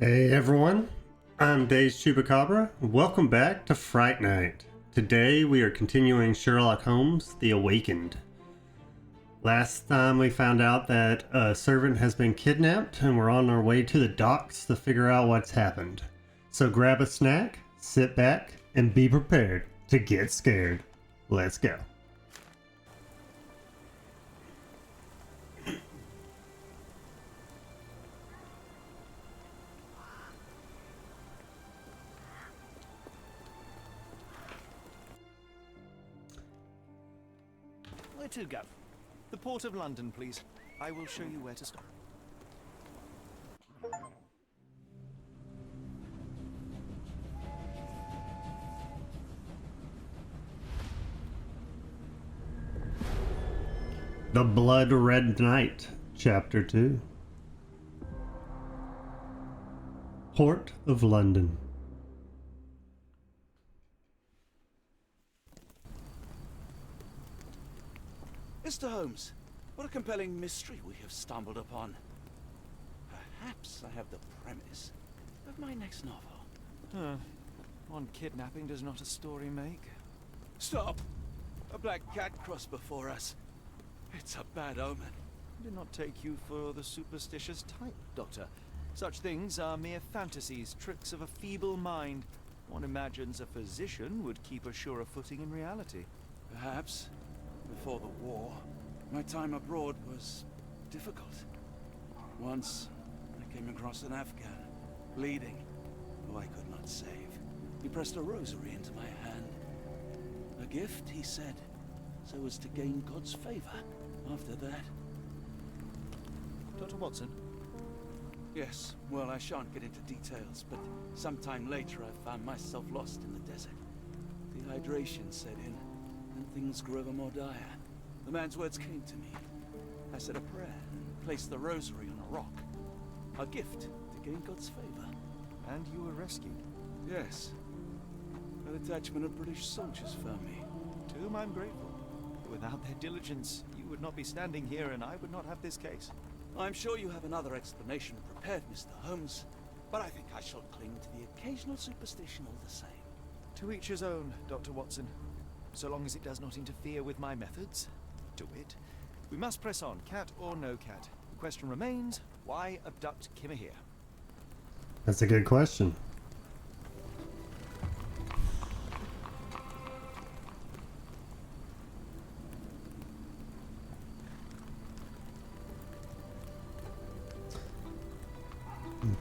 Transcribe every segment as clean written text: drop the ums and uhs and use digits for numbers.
Hey everyone, I'm Days Chupacabra. Welcome back to Fright Night. Today we are continuing Sherlock Holmes, The Awakened. Last time we found out that a servant has been kidnapped and we're on our way to the docks to figure out what's happened. So grab a snack, sit back, and be prepared to get scared. Let's go. Where to, Gov? The Port of London, please. I will show you where to stop. The Blood Red Knight, Chapter 2. Port of London. Mr. Holmes, what a compelling mystery we have stumbled upon. Perhaps I have the premise of my next novel. One kidnapping does not a story make. Stop! A black cat crossed before us. It's a bad omen. I did not take you for the superstitious type, Doctor. Such things are mere fantasies, tricks of a feeble mind. One imagines a physician would keep a surer footing in reality. Perhaps, before the war, my time abroad was difficult. Once, I came across an Afghan, bleeding, who I could not save. He pressed a rosary into my hand. A gift, he said, so as to gain God's favor. After that... Dr. Watson? Yes, well, I shan't get into details, but sometime later I found myself lost in the desert. Dehydration set in, and things grew ever more dire. The man's words came to me. I said a prayer and placed the rosary on a rock. A gift to gain God's favor. And you were rescued. Yes. A detachment of British soldiers found me. To whom I'm grateful. Without their diligence, you would not be standing here and I would not have this case. I'm sure you have another explanation prepared, Mr. Holmes, but I think I shall cling to the occasional superstition all the same. To each his own, Dr. Watson. So long as it does not interfere with my methods, do it. We must press on, cat or no cat. The question remains, why abduct Kimmer here? That's a good question.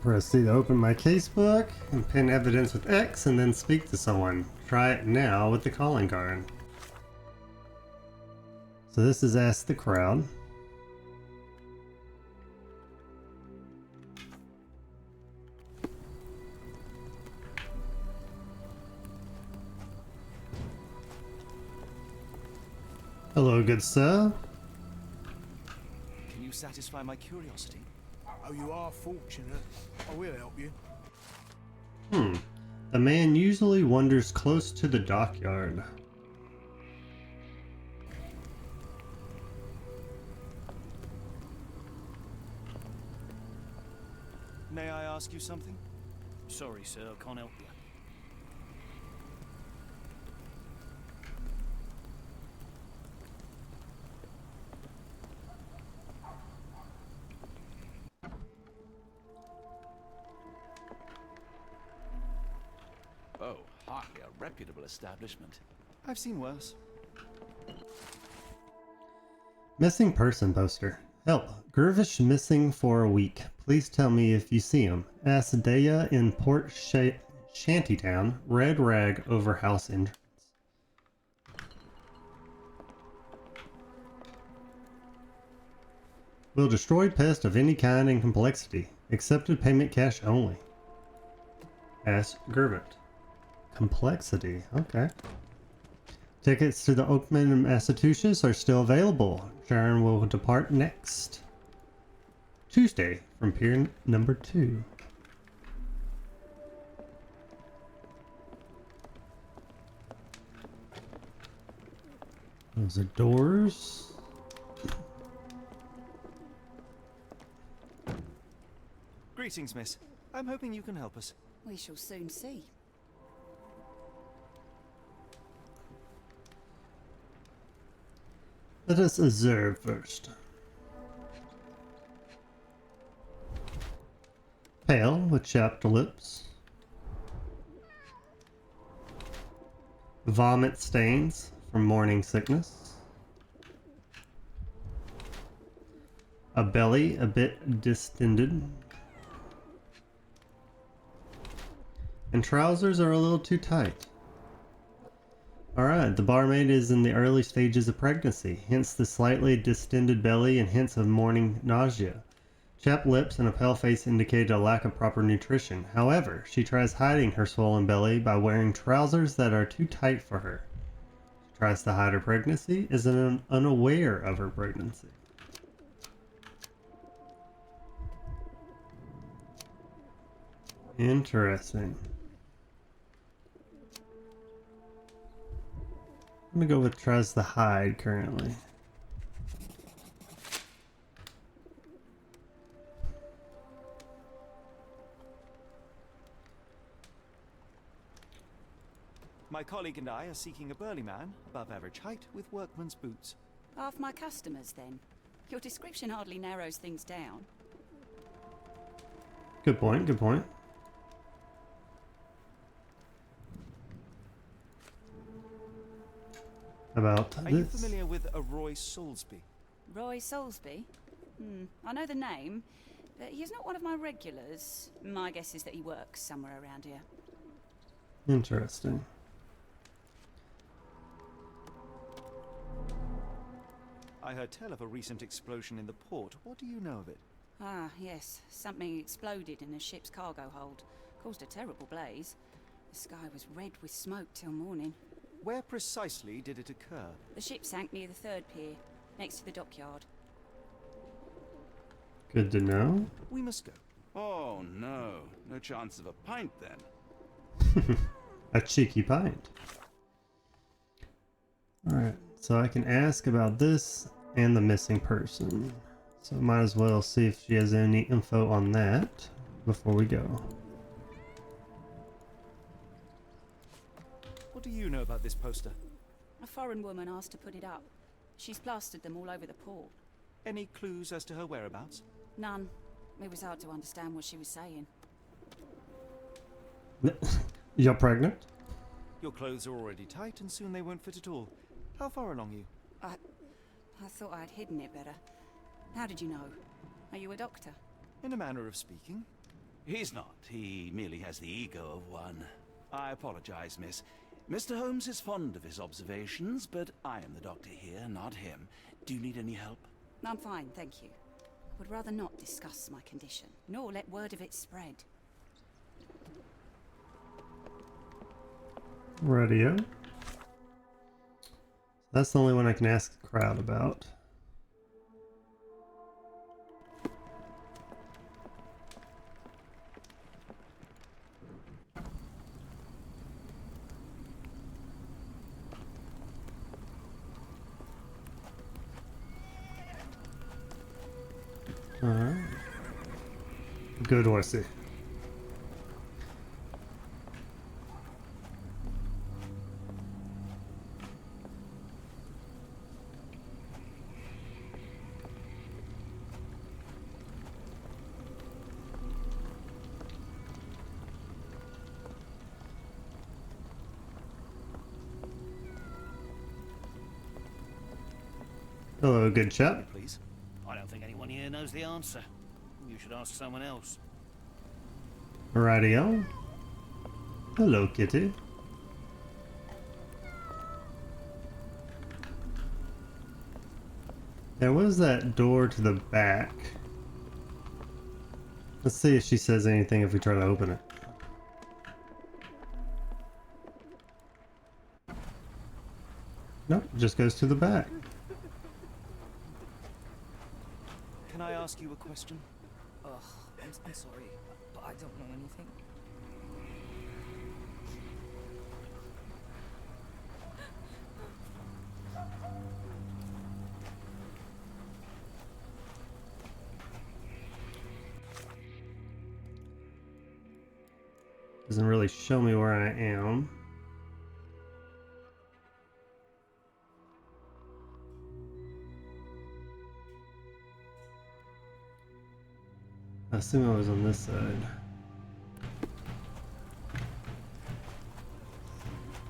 Proceed to open my casebook and pin evidence with X and then speak to someone. Try it now with the calling card. So this is Ask the Crowd. Hello, good sir. Can you satisfy my curiosity? Oh, you are fortunate. I will help you. The man usually wanders close to the dockyard. May I ask you something? Sorry, sir, I can't help you. Oh, hardly a reputable establishment. I've seen worse. Missing person poster. Help. Gervish missing for a week. Please tell me if you see him. Ask Daya in Port Shantytown. Red rag over house entrance. Will destroy pest of any kind and complexity. Accepted payment cash only. Ask Gervit. Complexity. Okay. Tickets to the Oakman in Massachusetts are still available. Sharon will depart next Tuesday from pier number 2. Those are doors. Greetings, miss. I'm hoping you can help us. We shall soon see. Let us observe first. Pale with chapped lips. Vomit stains from morning sickness. A belly a bit distended. And trousers are a little too tight. Alright, the barmaid is in the early stages of pregnancy, hence the slightly distended belly and hints of morning nausea. Chapped lips and a pale face indicate a lack of proper nutrition. However, she tries hiding her swollen belly by wearing trousers that are too tight for her. She tries to hide her pregnancy, is unaware of her pregnancy. Interesting. I'm gonna go with tries to hide currently. My colleague and I are seeking a burly man, above average height, with workman's boots. Half my customers, then. Your description hardly narrows things down. Good point, good point. About Are this. you familiar with a Roy Soulsby? Roy Soulsby? I know the name, but he's not one of my regulars. My guess is that he works somewhere around here. Interesting. I heard tell of a recent explosion in the port. What do you know of it? Ah, yes. Something exploded in a ship's cargo hold. Caused a terrible blaze. The sky was red with smoke till morning. Where precisely did it occur? The ship sank near the third pier, next to the dockyard. Good to know. We must go. Oh no, no chance of a pint then. A cheeky pint. Alright, so I can ask about this and the missing person. So might as well see if she has any info on that before we go. What do you know about this poster? A foreign woman asked to put it up. She's plastered them all over the port. Any clues as to her whereabouts? None. It was hard to understand what she was saying. You're pregnant? Your clothes are already tight and soon they won't fit at all. How far along are you? I thought I'd hidden it better. How did you know? Are you a doctor? In a manner of speaking. He's not. He merely has the ego of one. I apologize, miss. Mr. Holmes is fond of his observations, but I am the doctor here, not him. Do you need any help? I'm fine, thank you. Would rather not discuss my condition, nor let word of it spread. Radio. That's the only one I can ask the crowd about. Alright. Good horsey. Hello, good chap. Please. I don't think anyone here knows the answer. You should ask someone else. Radio. Hello, kitty. There was that door to the back. Let's see if she says anything if we try to open it. Nope, it just goes to the back. Can I ask you a question? Ugh, I'm sorry, but I don't know anything. Doesn't really show me where I am. I assume I was on this side.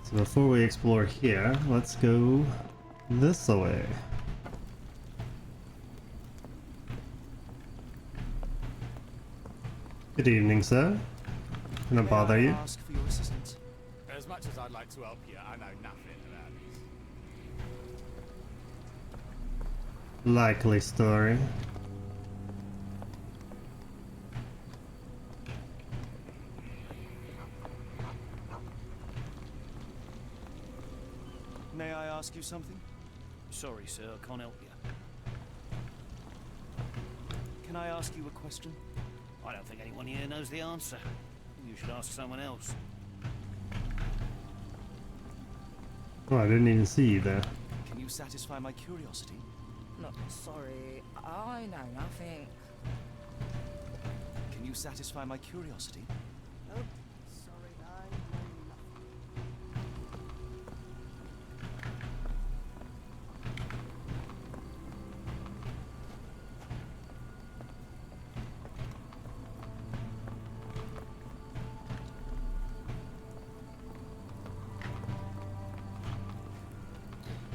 So before we explore here, let's go this way. Good evening, sir. Can I bother you? Ask for your assistance. As much as I'd like to help you, I know nothing about this. Likely story. May I ask you something? Sorry, sir, I can't help you. Can I ask you a question? I don't think anyone here knows the answer. You should ask someone else. Oh, I didn't even see you there. Can you satisfy my curiosity? Look, sorry, I know nothing. Can you satisfy my curiosity? Oh, sorry, I know nothing.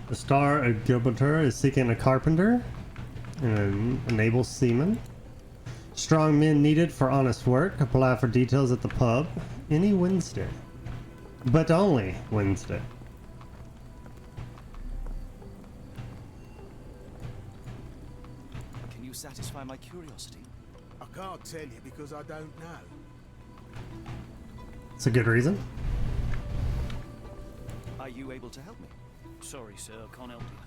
The Star of Gibraltar is seeking a carpenter and an able seaman. Strong men needed for honest work. Apply for details at the pub any Wednesday. But only Wednesday. Can you satisfy my curiosity? I can't tell you because I don't know. It's a good reason. Are you able to help me? Sorry, sir, I can't help you.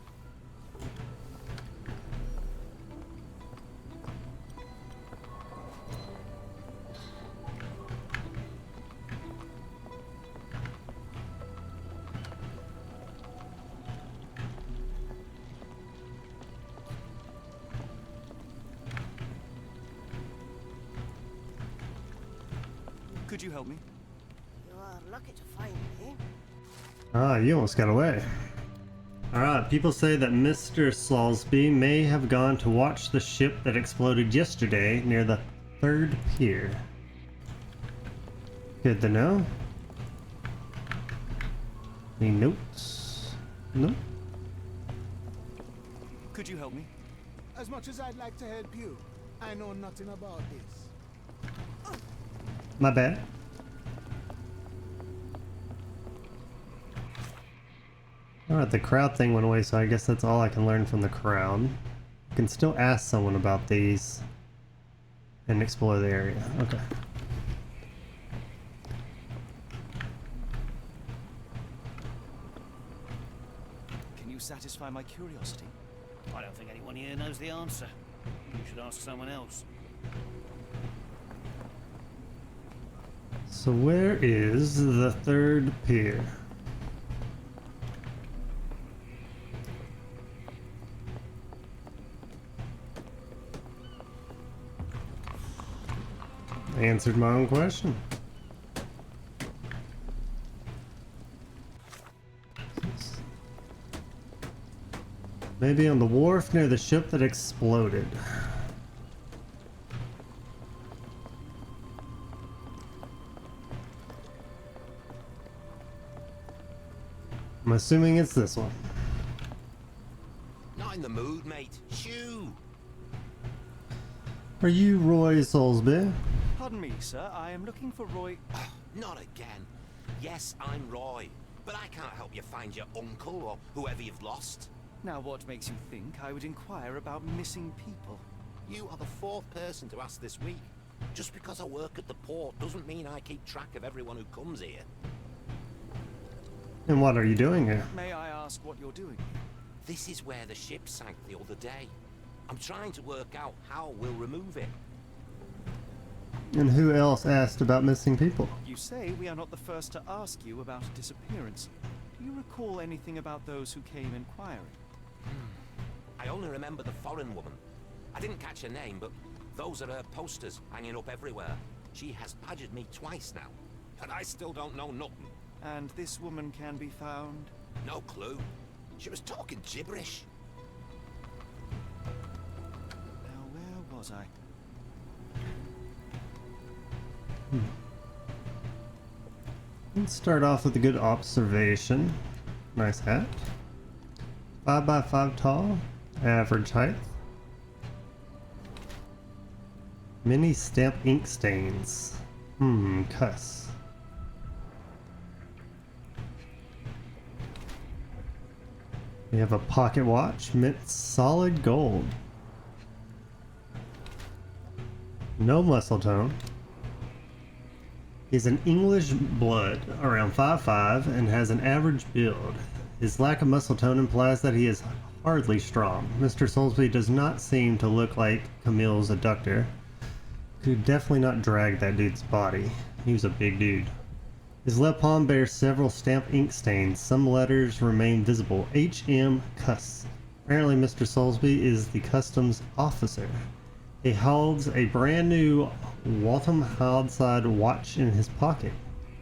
Could you help me? You are lucky to find me. Ah, you almost got away. Alright, people say that Mr. Salisbury may have gone to watch the ship that exploded yesterday near the 3rd pier. Good to know. Any notes? Nope. Could you help me? As much as I'd like to help you, I know nothing about this. My bad. Alright, the crowd thing went away, so I guess that's all I can learn from the crowd. I can still ask someone about these and explore the area. Okay. Can you satisfy my curiosity? I don't think anyone here knows the answer. You should ask someone else. So where is the 3rd pier? I answered my own question. Maybe on the wharf near the ship that exploded. I'm assuming it's this one. Not in the mood, mate. Shoo! Are you Roy Salisbury? Pardon me, sir. I am looking for Roy. Not again. Yes, I'm Roy, but I can't help you find your uncle or whoever you've lost. Now, what makes you think I would inquire about missing people? You are the 4th person to ask this week. Just because I work at the port doesn't mean I keep track of everyone who comes here. And what are you doing here? May I ask what you're doing? This is where the ship sank the other day. I'm trying to work out how we'll remove it. And who else asked about missing people? You say we are not the first to ask you about a disappearance. Do you recall anything about those who came inquiring? I only remember the foreign woman. I didn't catch her name, but those are her posters hanging up everywhere. She has badgered me twice now. And I still don't know nothing. And this woman can be found? No clue. She was talking gibberish. Now, where was I? Let's start off with a good observation. Nice hat. 5 by 5 tall. Average height. Many stamp ink stains. Cuss. We have a pocket watch, mint solid gold. No muscle tone. He's an English blood, around 5'5", and has an average build. His lack of muscle tone implies that he is hardly strong. Mr. Soulsby does not seem to look like Camille's abductor. Could definitely not drag that dude's body. He was a big dude. His left palm bears several stamped ink stains. Some letters remain visible. HM Cuss. Apparently Mr. Soulsby is the customs officer. He holds a brand new Waltham Houdside watch in his pocket.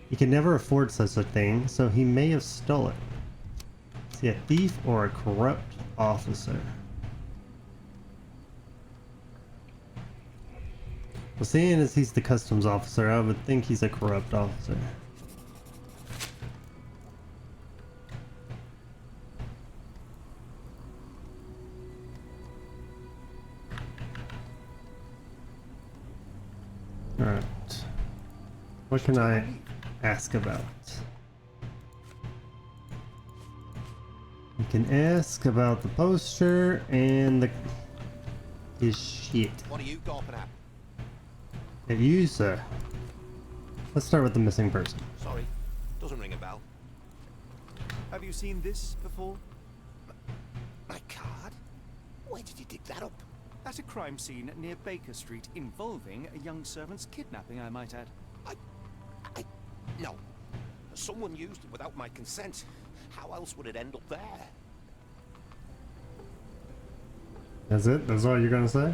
He can never afford such a thing, so he may have stole it. Is he a thief or a corrupt officer? Well, seeing as he's the customs officer, I would think he's a corrupt officer. Alright. What can I ask about? You can ask about the poster and his shit. What are you gawping at? At you, sir. Let's start with the missing person. Sorry, doesn't ring a bell. Have you seen this before? My card? Where did you dig that up? At a crime scene near Baker Street involving a young servant's kidnapping, I might add. No. Someone used it without my consent. How else would it end up there? That's it? That's all you're gonna say?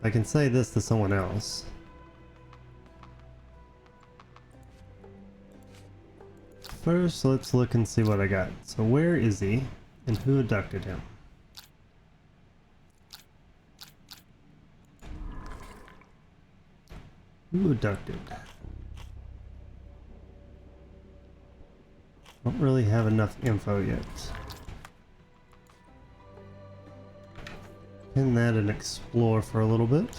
I can say this to someone else. First, let's look and see what I got. So where is he and who abducted him? Who abducted? Don't really have enough info yet. Pin that and explore for a little bit.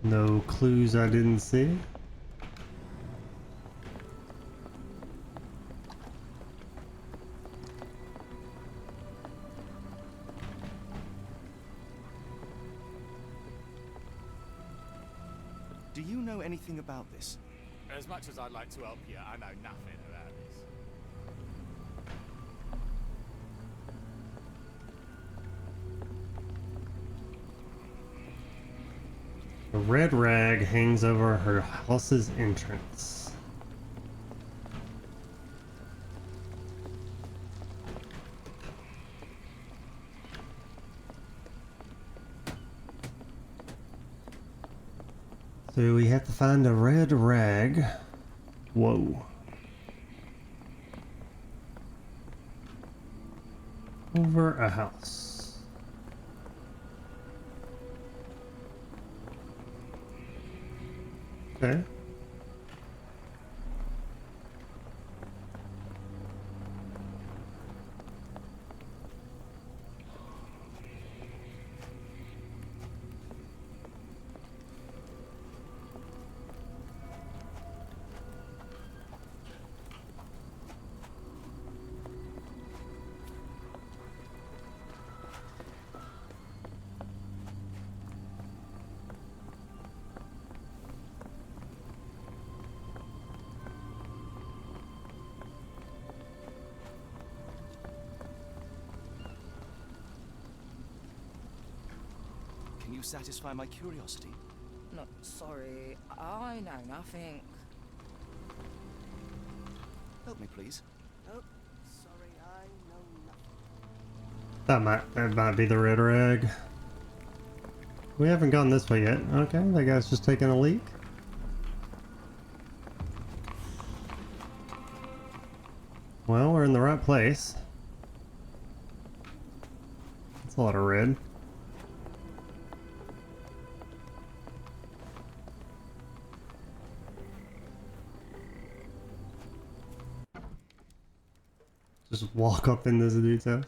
No clues I didn't see. Do you know anything about this? As much as I'd like to help you, I know nothing about this. A red rag hangs over her house's entrance. So we have to find a red rag. Whoa. Over a house. Okay. Can you satisfy my curiosity? No, sorry. I know nothing. Help me, please. Oh, sorry, I know nothing. That might be the red rag. We haven't gone this way yet. Okay, that guy's just taking a leak. Well, we're in the right place. That's a lot of red. Just walk up in this dude's house.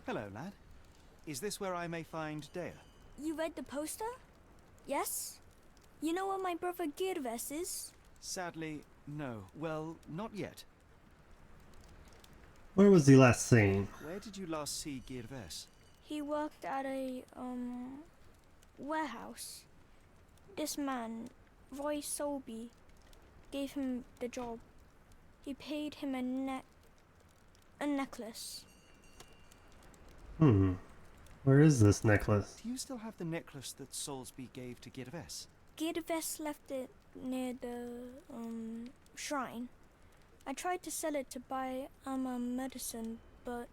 Hello, lad. Is this where I may find Dea? You read the poster? Yes? You know where my brother Girves is? Sadly, no. Well, not yet. Where was he last seen? Where did you last see Girves? He worked at a, warehouse. This man, Roy Solby, gave him the job. He paid him a necklace. Where is this necklace? Do you still have the necklace that Soulsby gave to Girves? Girves left it near the, shrine. I tried to sell it to buy medicine, but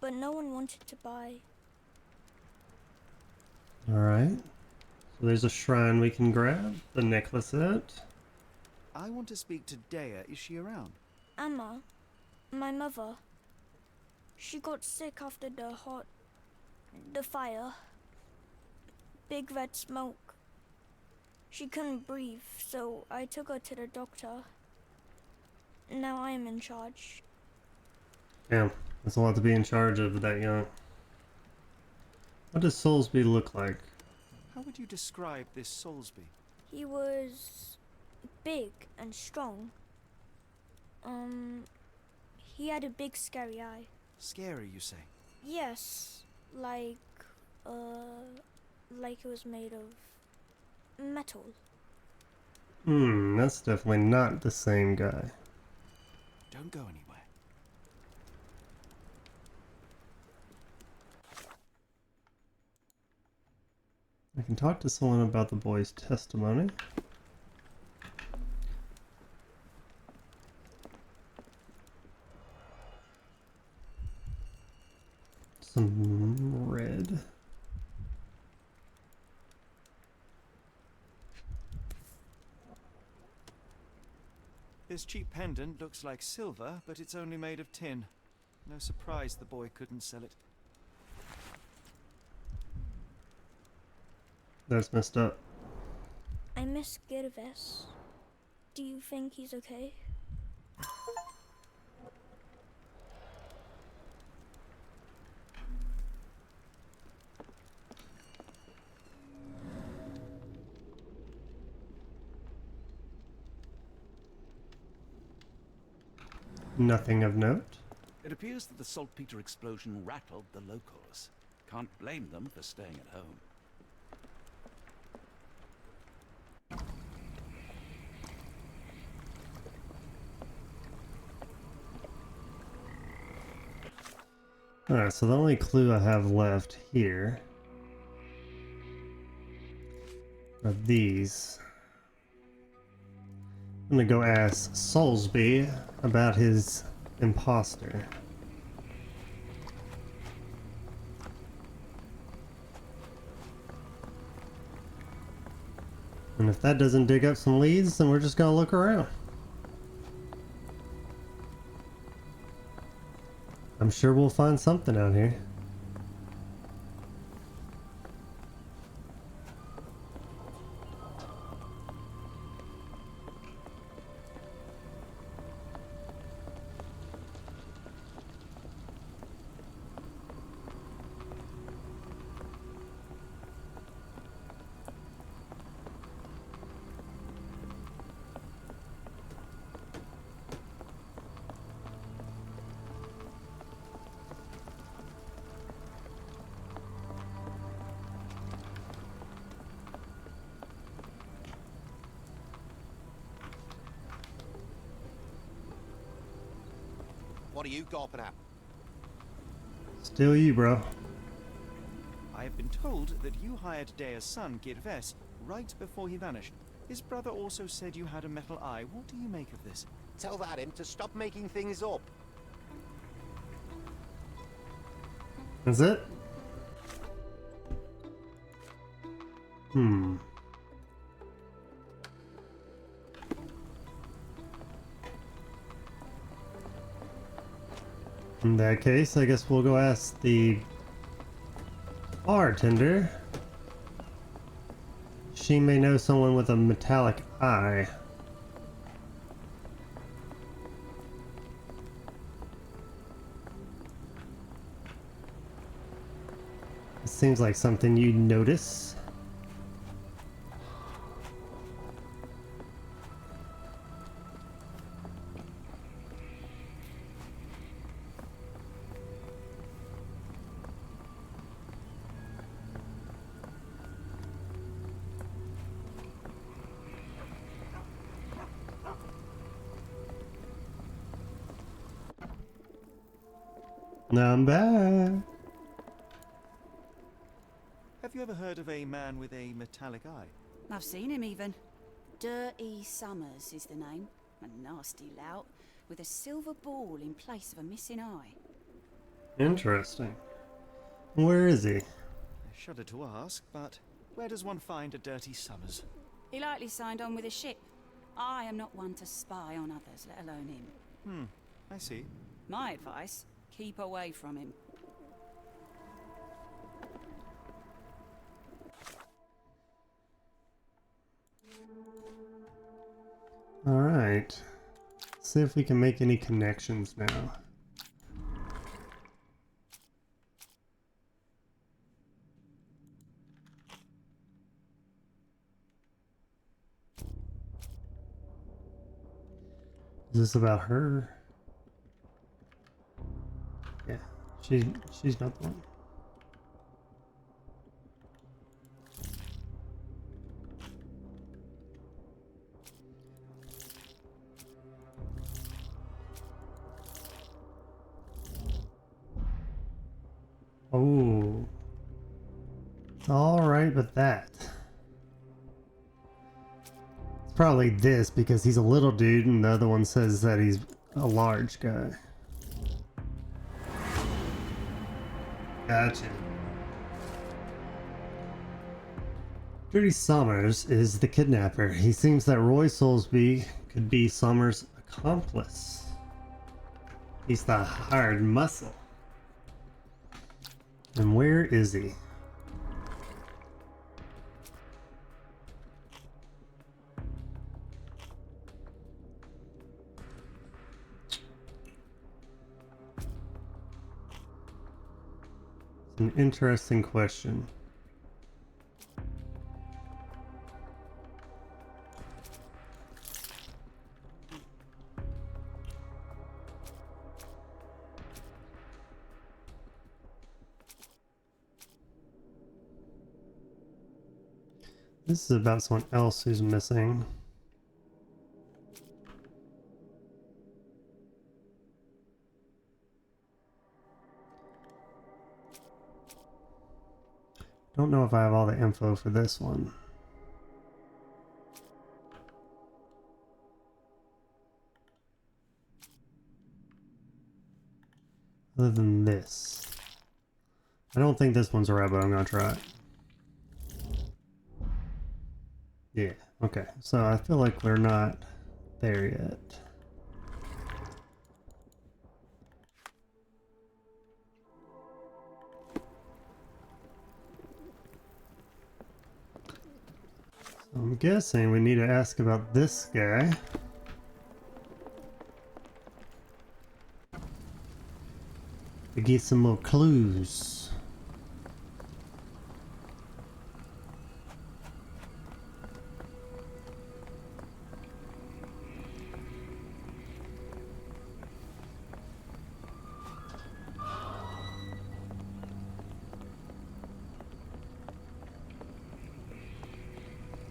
no one wanted to buy. Alright. So there's a shrine we can grab the necklace at. I want to speak to Dea. Is she around? Amma, my mother, she got sick after the fire. Big red smoke. She couldn't breathe, so I took her to the doctor. Now I am in charge. Damn, that's a lot to be in charge of that young. What does Soulsby look like? How would you describe this Soulsby? He was big and strong. He had a big scary eye. Scary, you say? Yes, like it was made of metal. That's definitely not the same guy. Don't go anywhere. I can talk to someone about the boy's testimony. Some red. This cheap pendant looks like silver, but it's only made of tin. No surprise the boy couldn't sell it. That's messed up. I miss Girves. Do you think he's okay? Nothing of note. It appears that the saltpeter explosion rattled the locals. Can't blame them for staying at home. Alright, so the only clue I have left here are these. I'm gonna go ask Soulsby about his imposter. And if that doesn't dig up some leads, then we're just gonna look around. I'm sure we'll find something out here. What are you gawping at? Still you, bro. I have been told that you hired Dea's son, Girves, right before he vanished. His brother also said you had a metal eye. What do you make of this? Tell that him to stop making things up. Is it? In that case, I guess we'll go ask the bartender. She may know someone with a metallic eye. It seems like something you'd notice. Now I'm back. Have you ever heard of a man with a metallic eye? I've seen him even. Dirty Summers is the name. A nasty lout with a silver ball in place of a missing eye. Interesting. Where is he? I shudder to ask, but where does one find a Dirty Summers? He likely signed on with a ship. I am not one to spy on others, let alone him. I see. My advice, keep away from him. Alright. See if we can make any connections now. Is this about her? Yeah, she's not the one. Oh. Alright with that. It's probably this because he's a little dude and the other one says that he's a large guy. Gotcha. Dirty Summers is the kidnapper. He seems that Roy Soulsby could be Summers' accomplice. He's the hired muscle. And where is he? It's an interesting question. This is about someone else who's missing. Don't know if I have all the info for this one. Other than this. I don't think this one's right, but I'm gonna try it. Yeah, okay. So I feel like we're not there yet. So I'm guessing we need to ask about this guy. To get some more clues.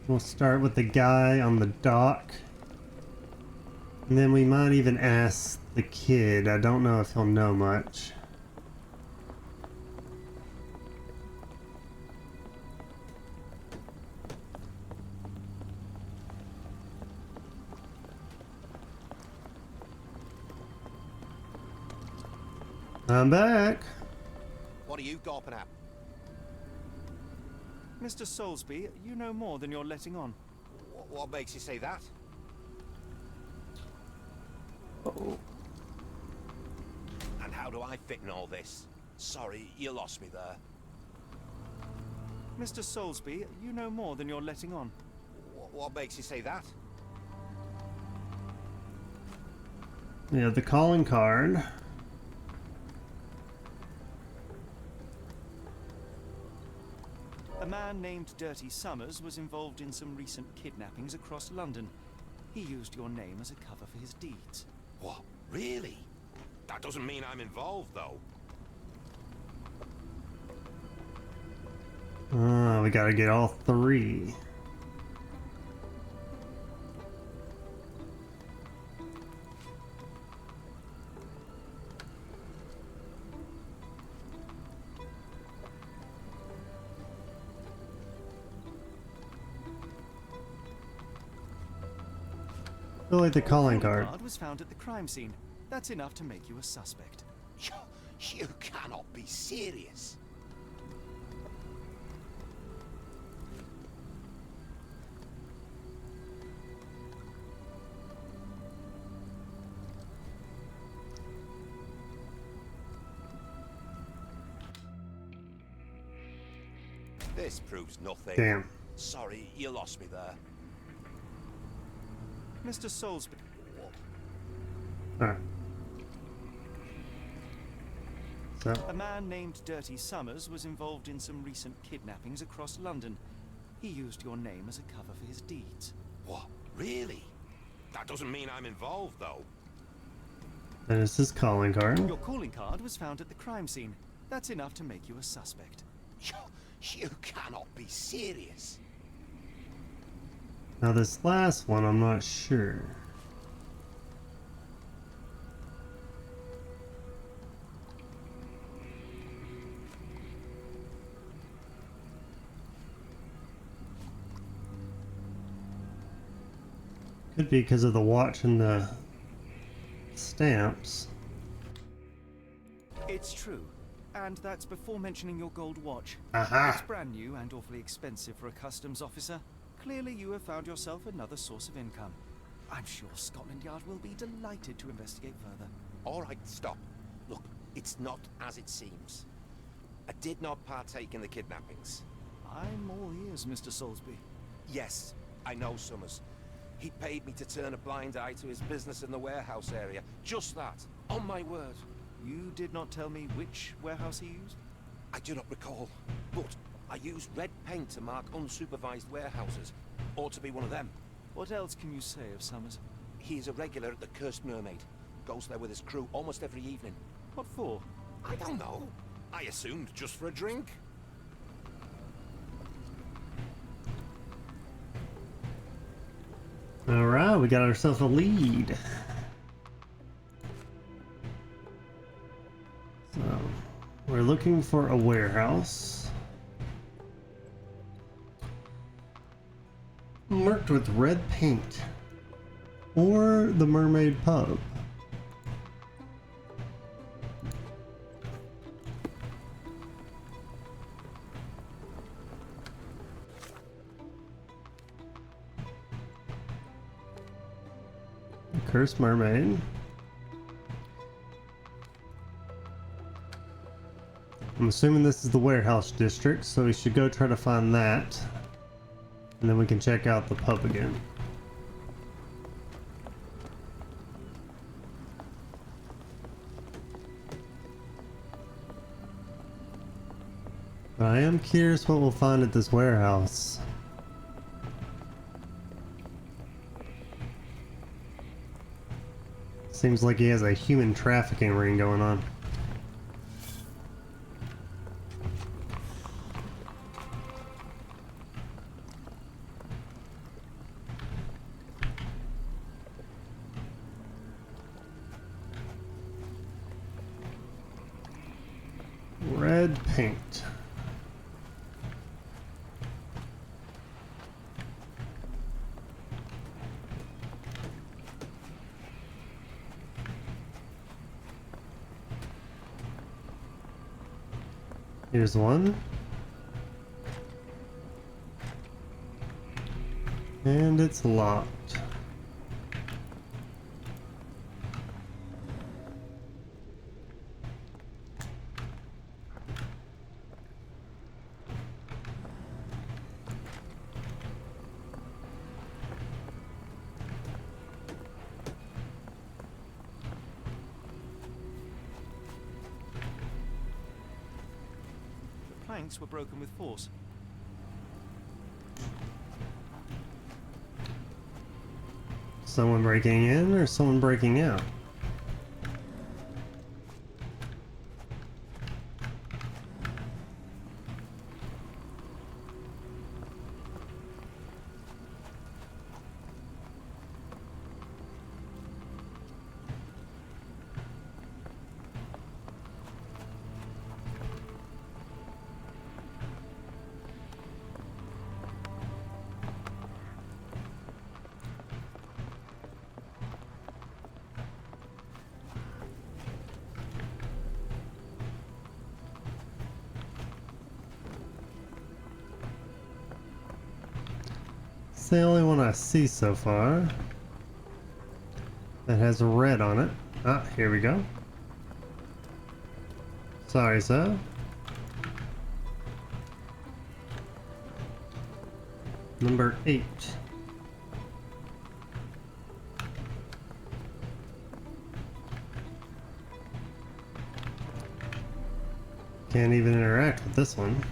We'll start with the guy on the dock. And then we might even ask the kid. I don't know if he'll know much. I'm back. What are you gawping at? Mr. Soulsby, you know more than you're letting on. What makes you say that? Oh. And how do I fit in all this? Sorry, you lost me there. Mr. Soulsby, you know more than you're letting on. What makes you say that? Yeah, the calling card. A man named Dirty Summers was involved in some recent kidnappings across London. He used your name as a cover for his deeds. What? Really? That doesn't mean I'm involved, though. We gotta get all three. I feel like the calling card. Was found at the crime scene. That's enough to make you a suspect. You cannot be serious. This proves nothing. Damn. Sorry, you lost me there. Mr. Soulsby. Alright. So, A man named Dirty Summers was involved in some recent kidnappings across London. He used your name as a cover for his deeds. What? Really? That doesn't mean I'm involved, though. and it's his calling card. Your calling card was found at the crime scene. That's enough to make you a suspect. You cannot be serious. Now this last one, I'm not sure. Could be because of the watch and the stamps. It's true. And that's before mentioning your gold watch. Aha! It's brand new and awfully expensive for a customs officer. Clearly you have found yourself another source of income. I'm sure Scotland Yard will be delighted to investigate further. All right, stop. Look, it's not as it seems. I did not partake in the kidnappings. I'm all ears, Mr. Soulsby. Yes, I know Summers. He paid me to turn a blind eye to his business in the warehouse area. Just that. On my word. You did not tell me which warehouse he used? I do not recall, but I used red paint to mark unsupervised warehouses. Ought to be one of them. What else can you say of Summers? He is a regular at the Cursed Mermaid. Goes there with his crew almost every evening. What for? I don't know. I assumed just for a drink. Alright, we got ourselves a lead. So, we're looking for a warehouse. Marked with red paint. Or the Mermaid Pub. Cursed Mermaid. I'm assuming this is the warehouse district, so we should go try to find that. And then we can check out the pub again. But I am curious what we'll find at this warehouse. Seems like he has a human trafficking ring going on. Red paint. Here's one. And it's locked. The planks were broken with force. Someone breaking in or someone breaking out? It's the only one I see so far that has red on it. Ah, here we go. Sorry, sir. Number 8. Can't even interact with this one.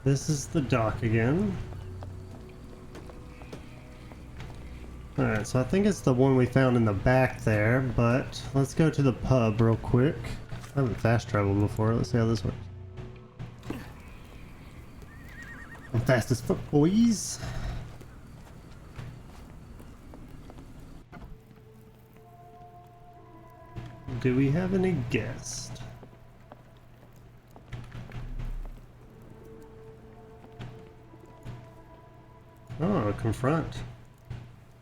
This is the dock again. Alright, so I think it's the one we found in the back there, but let's go to the pub real quick. I haven't fast traveled before, let's see how this works. I'm fast as fuck, boys. Do we have any guests? Oh, confront.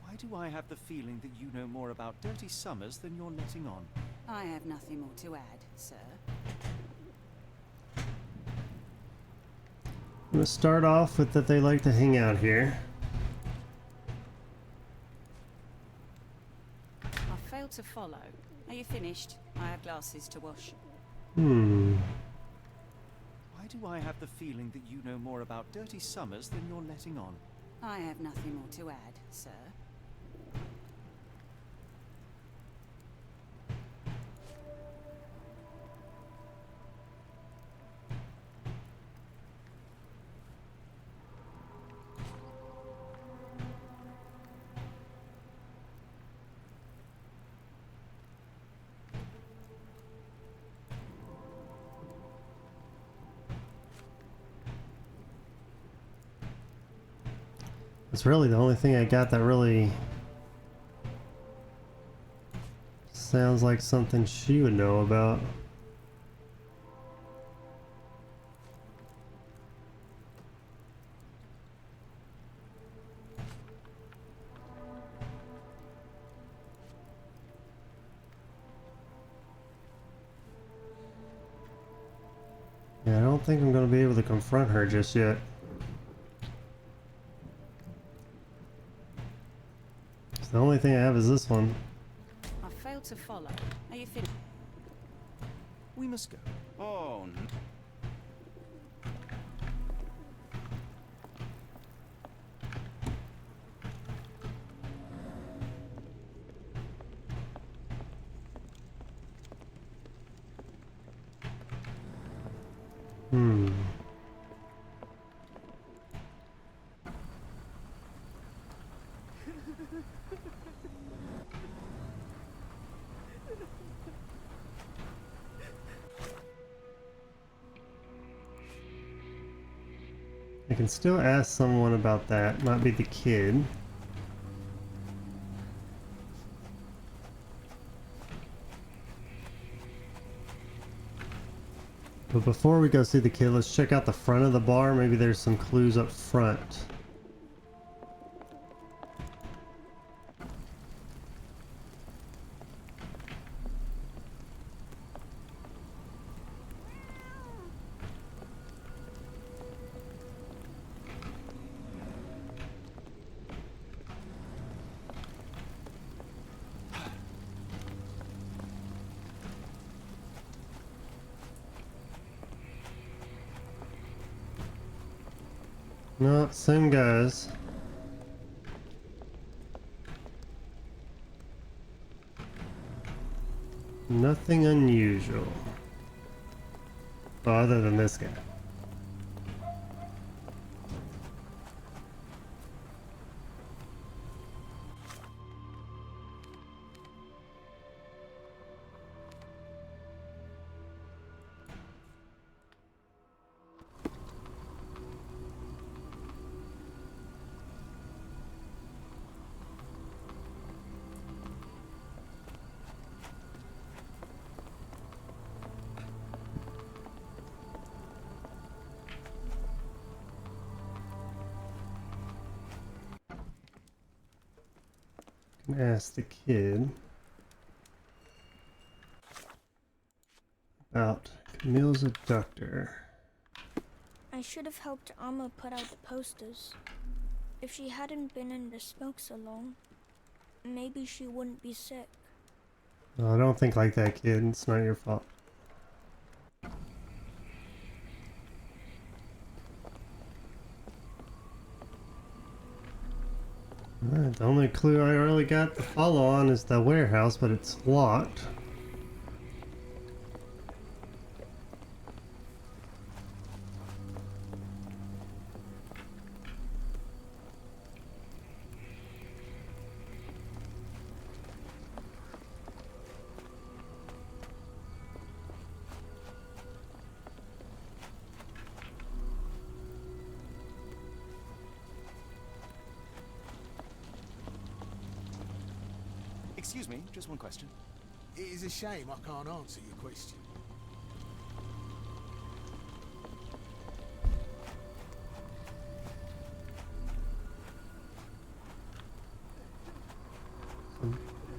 Why do I have the feeling that you know more about dirty summers than you're letting on? I have nothing more to add, sir. I'm gonna start off with that they like to hang out here. I failed to follow. Are you finished? I have glasses to wash. Hmm. Why do I have the feeling that you know more about dirty summers than you're letting on? I have nothing more to add, sir. It's really the only thing I got that really sounds like something she would know about. Yeah, I don't think I'm going to be able to confront her just yet. The only thing I have is this one. I failed to follow. Are you finished? We must go. Oh, no. Hmm. I can still ask someone about that. Might be the kid. But before we go see the kid, let's check out the front of the bar. Maybe there's some clues up front. No, same guys. Nothing unusual. Oh, other than this guy. Ask the kid about Camille's abductor. I should have helped Amma put out the posters. If she hadn't been in the smoke so long, maybe she wouldn't be sick. Oh, don't think like that, kid. It's not your fault. Alright, the only clue I really got to follow on is the warehouse, but it's locked. Excuse me, just one question. It is a shame I can't answer your question.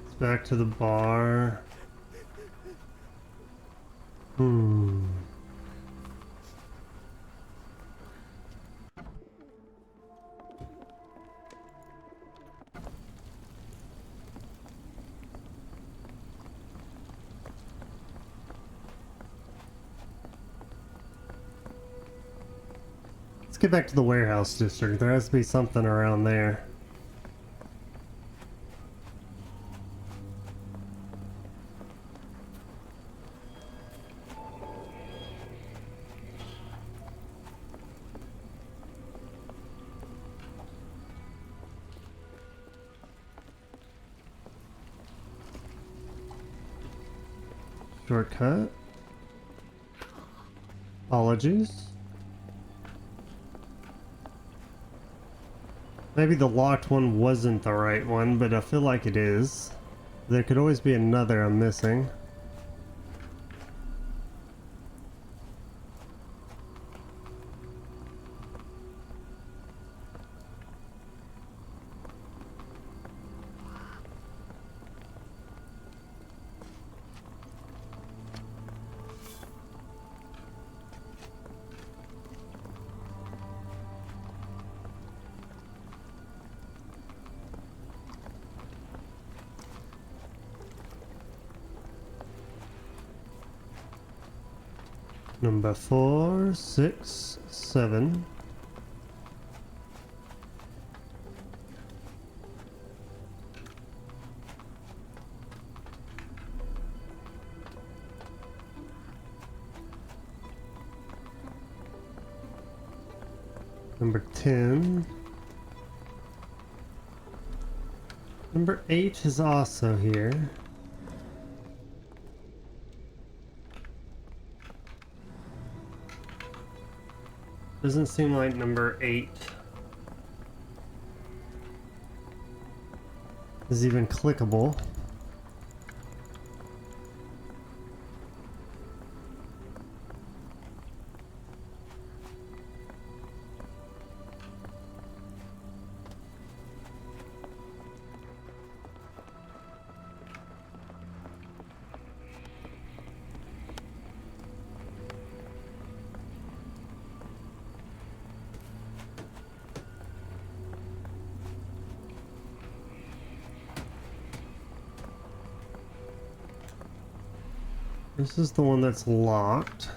It's back to the bar. Let's get back to the warehouse district. There has to be something around there. Shortcut. Apologies. Maybe the locked one wasn't the right one, but I feel like it is. There could always be another I'm missing. Number 4, 6, 7. Number 10. Number 8 is also here. Doesn't seem like number 8 is even clickable. This is the one that's locked.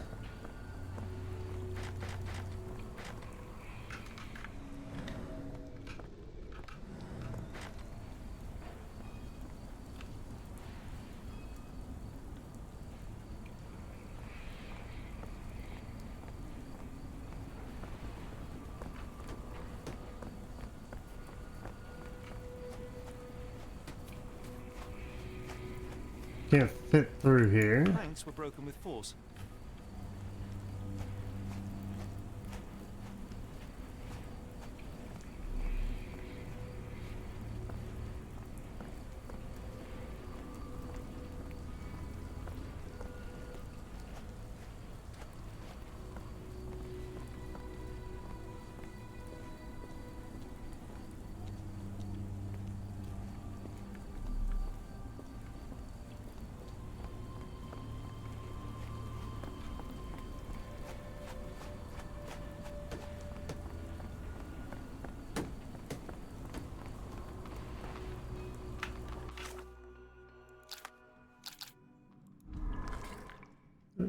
Can't fit through here. Planks were broken with force.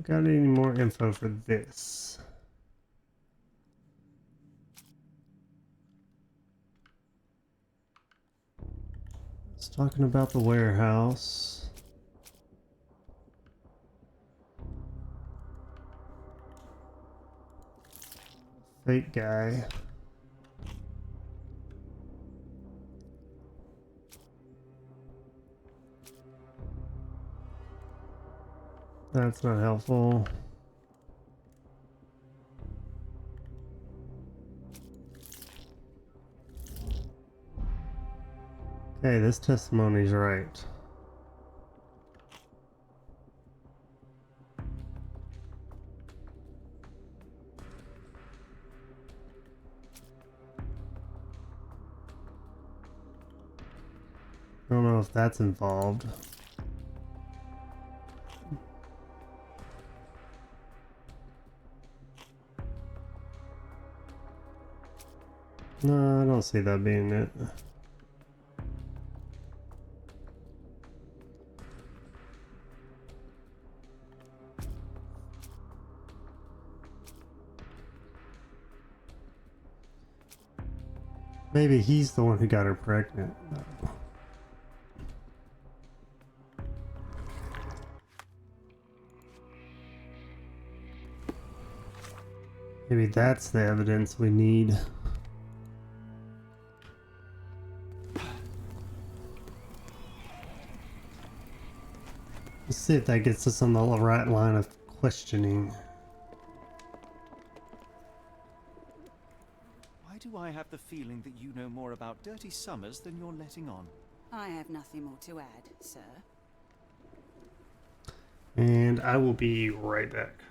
Got any more info for this? It's talking about the warehouse. Fake guy. That's not helpful. Okay, this testimony's right. I don't know if that's involved. No, I don't see that being it. Maybe he's the one who got her pregnant. Maybe that's the evidence we need. Let's see if that gets us on the right line of questioning. Why do I have the feeling that you know more about Dirty Summers than you're letting on? I have nothing more to add, sir. And I will be right back.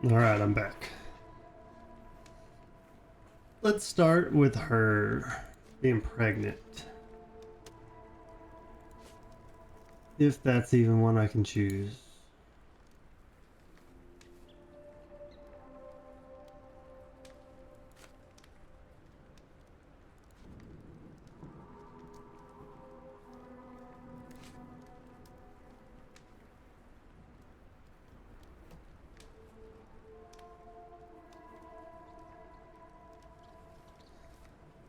Alright, I'm back. Let's start with her being pregnant. If that's even one I can choose.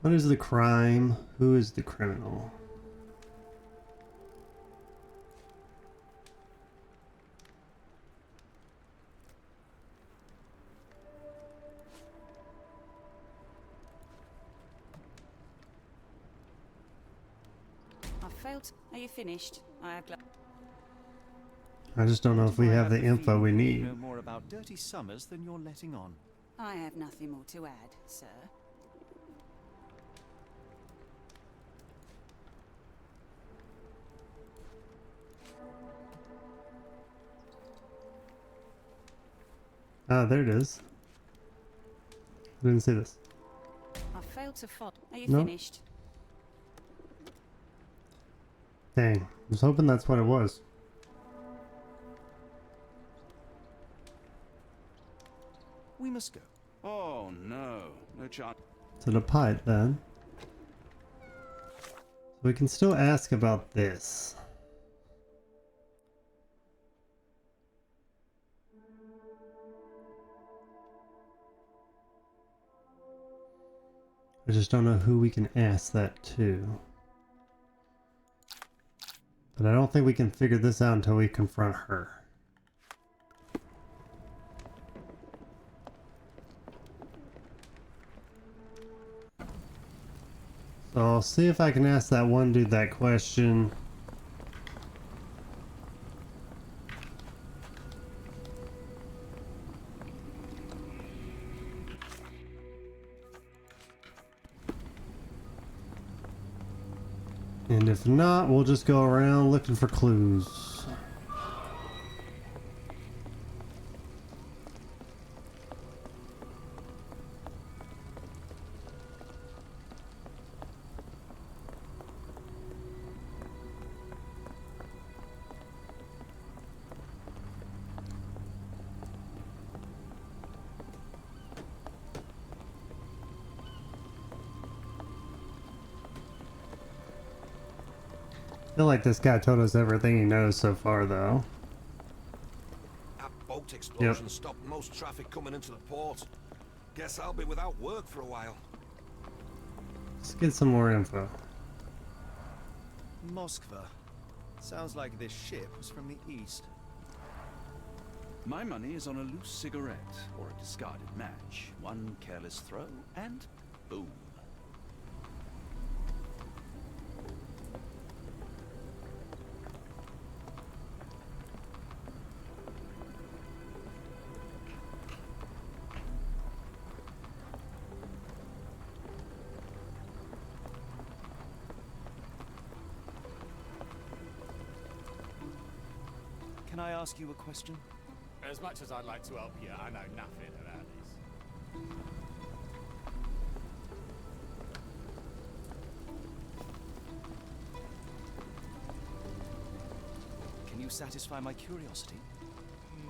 What is the crime? Who is the criminal? I failed. Are you finished? I have. I just don't know if we I have the info feeling we you need. know more about Dirty Summers than you're letting on. I have nothing more to add, sir. Ah, there it is. I didn't see this. I failed to follow. Are you No. finished? Dang, I was hoping that's what it was. We must go. Oh no, no chance. To the pipe then. So we can still ask about this. I just don't know who we can ask that to. But I don't think we can figure this out until we confront her. So I'll see if I can ask that one dude that question. And if not, we'll just go around looking for clues. I feel like this guy told us everything he knows so far, though. That boat explosion stopped most traffic coming into the port. Guess I'll be without work for a while. Let's get some more info. Moskva. Sounds like this ship was from the east. My money is on a loose cigarette or a discarded match. One careless throw and boom. Can I ask you a question? As much as I'd like to help you, I know nothing about this. Can you satisfy my curiosity?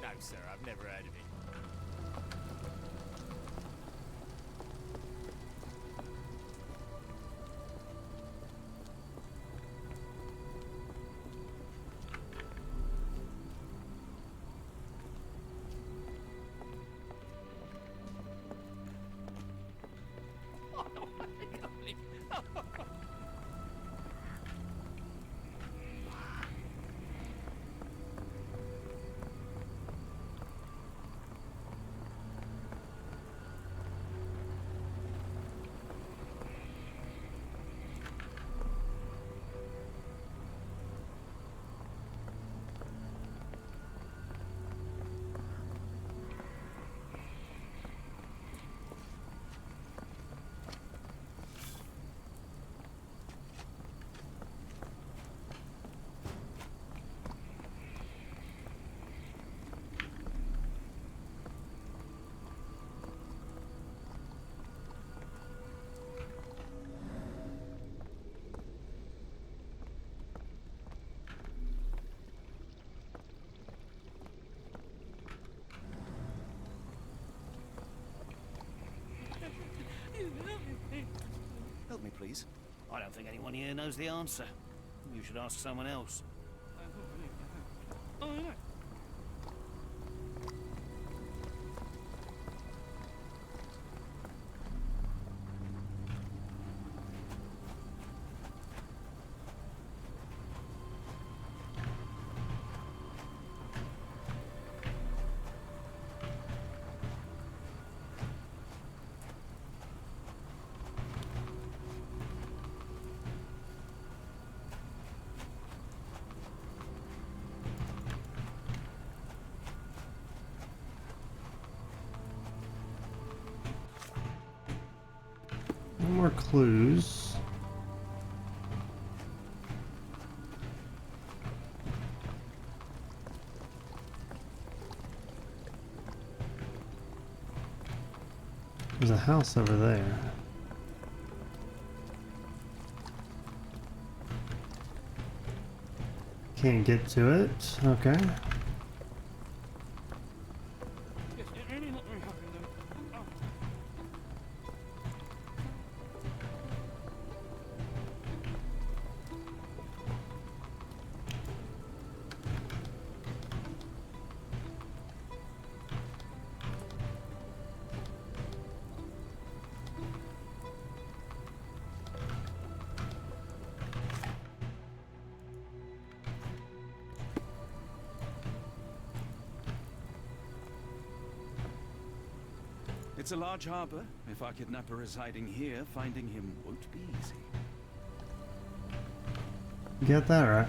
No, sir, I've never heard of it. please? I don't think anyone here knows the answer. You should ask someone else. No more clues. There's a house over there. Can't get to it. Okay. It's a large harbor. If our kidnapper is hiding here, finding him won't be easy. Get that right.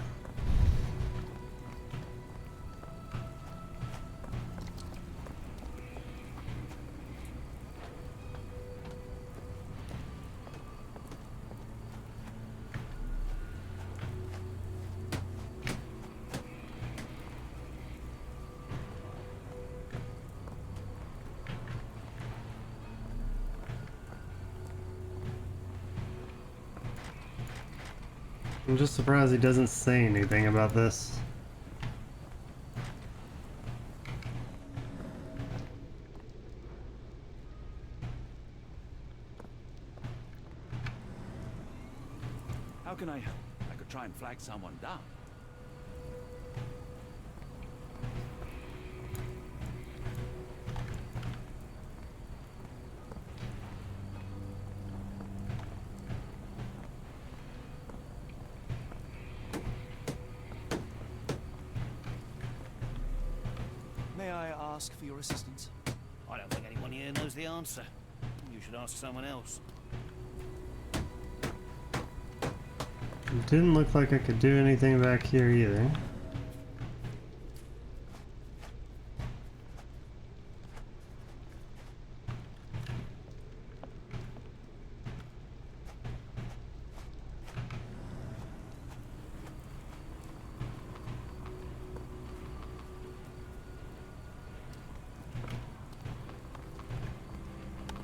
I'm just surprised he doesn't say anything about this. How can I help? I could try and flag someone down. May I ask for your assistance? I don't think anyone here knows the answer. You should ask someone else. It didn't look like I could do anything back here either.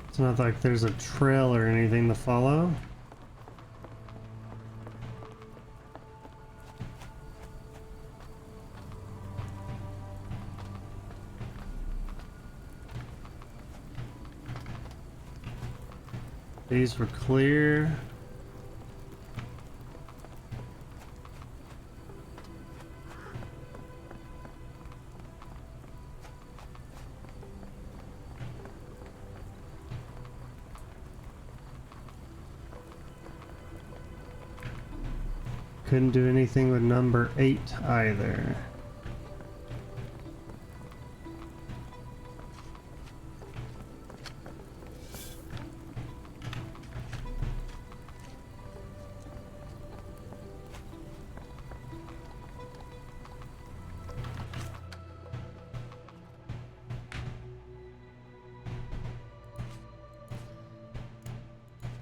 It's not like there's a trail or anything to follow. These were clear. Couldn't do anything with number 8 either.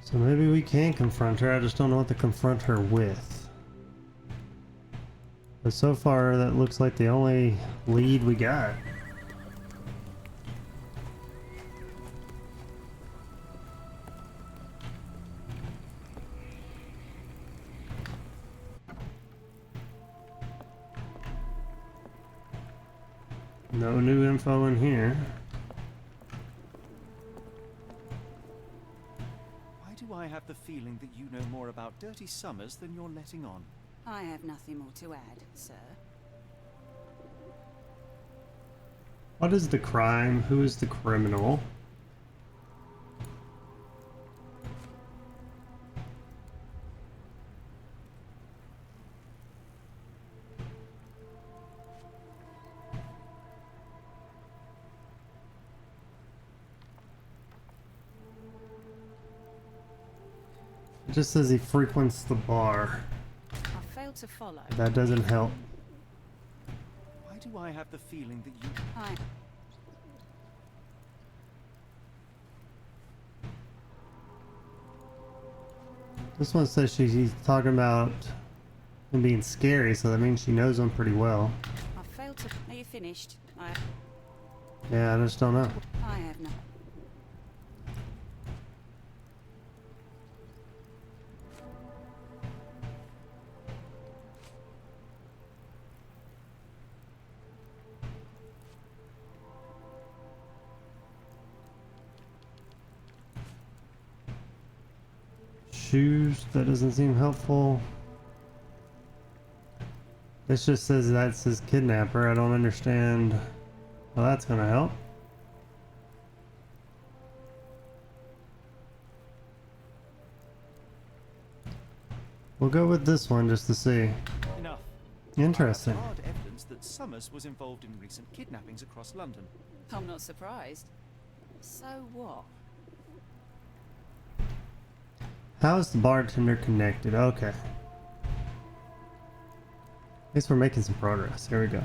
So maybe we can confront her, I just don't know what to confront her with. But so far, that looks like the only lead we got. No new info in here. Why do I have the feeling that you know more about Dirty Summers than you're letting on. I have nothing more to add, sir. What is the crime? Who is the criminal? It just says he frequents the bar. I failed to follow. That doesn't help. Why do I have the feeling that you... I... This one says she's talking about him being scary, so that means she knows him pretty well. I failed to... Are you finished? Yeah, I just don't know. I have no... Shoes, that doesn't seem helpful. This just says that's his kidnapper. I don't understand how that's gonna help. We'll go with this one just to see. Enough. Interesting. Hard evidence that Summers was involved in recent kidnappings across London. I'm not surprised. So what? How is the bartender connected? Okay. At least we're making some progress. Here we go.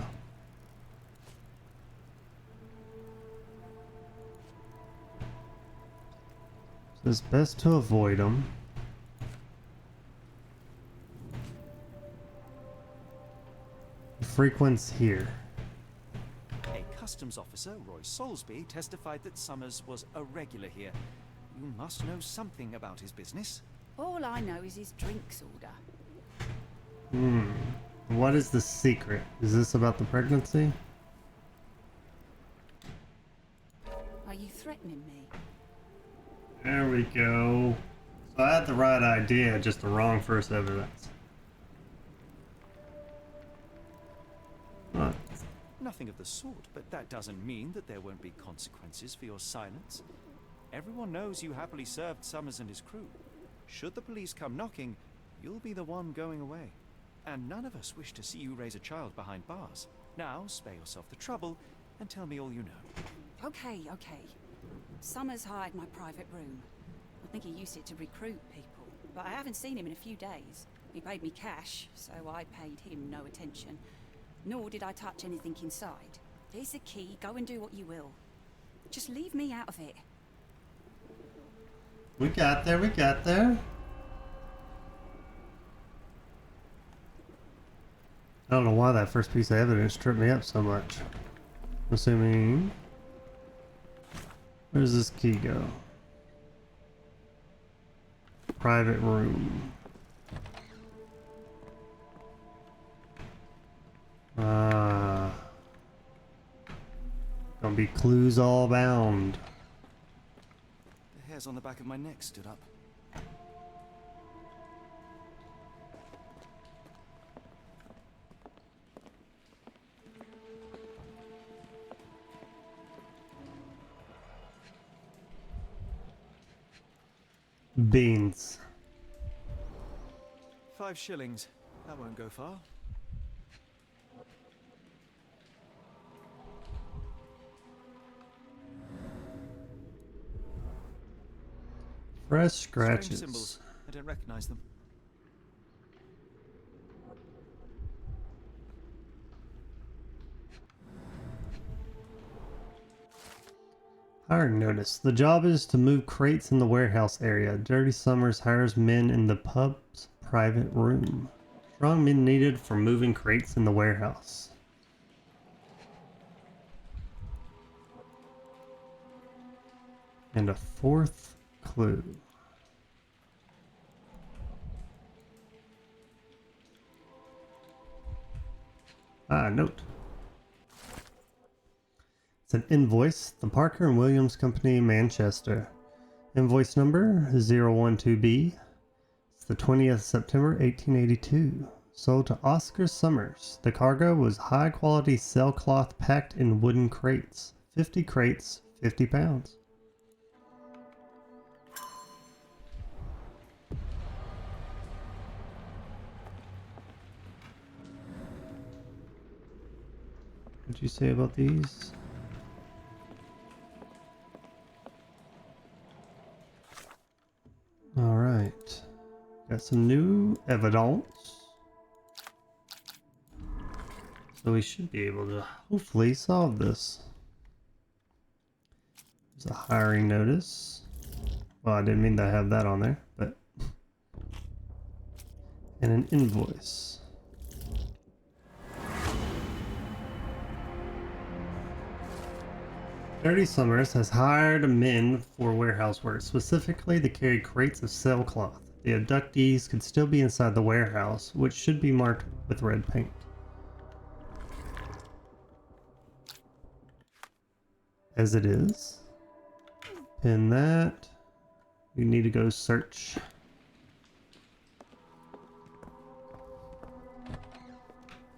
So it's best to avoid them. He frequents here. A customs officer, Roy Soulsby, testified that Summers was a regular here. You must know something about his business. All I know is his drinks order. What is the secret? Is this about the pregnancy? Are you threatening me? There we go. So I had the right idea, just the wrong first evidence. What? Nothing of the sort, but that doesn't mean that there won't be consequences for your silence. Everyone knows you happily served Summers and his crew. Should the police come knocking, you'll be the one going away. And none of us wish to see you raise a child behind bars. Now, spare yourself the trouble and tell me all you know. Okay. Summers hired my private room. I think he used it to recruit people, but I haven't seen him in a few days. He paid me cash, so I paid him no attention. Nor did I touch anything inside. Here's the key. Go and do what you will. Just leave me out of it. We got there. I don't know why that first piece of evidence tripped me up so much. I'm assuming... Where does this key go? Private room. Gonna be clues all bound. The hairs on the back of my neck stood up. Beans. 5 shillings. That won't go far. Fresh Strange scratches. symbols. I don't recognize them. Hiring notice. The job is to move crates in the warehouse area. Dirty Summers hires men in the pub's private room. Strong men needed for moving crates in the warehouse. And a fourth clue. Note. It's an invoice. The Parker and Williams Company, Manchester. Invoice number 012B. It's the 20th September 1882. Sold to Oscar Summers. The cargo was high quality sailcloth packed in wooden crates. 50 crates, 50 pounds. What'd you say about these? Alright. Got some new evidence. So we should be able to hopefully solve this. There's a hiring notice. Well, I didn't mean to have that on there, but... And an invoice. Dirty Summers has hired men for warehouse work, specifically to carry crates of sailcloth. The abductees could still be inside the warehouse, which should be marked with red paint. As it is. Pin that. You need to go search.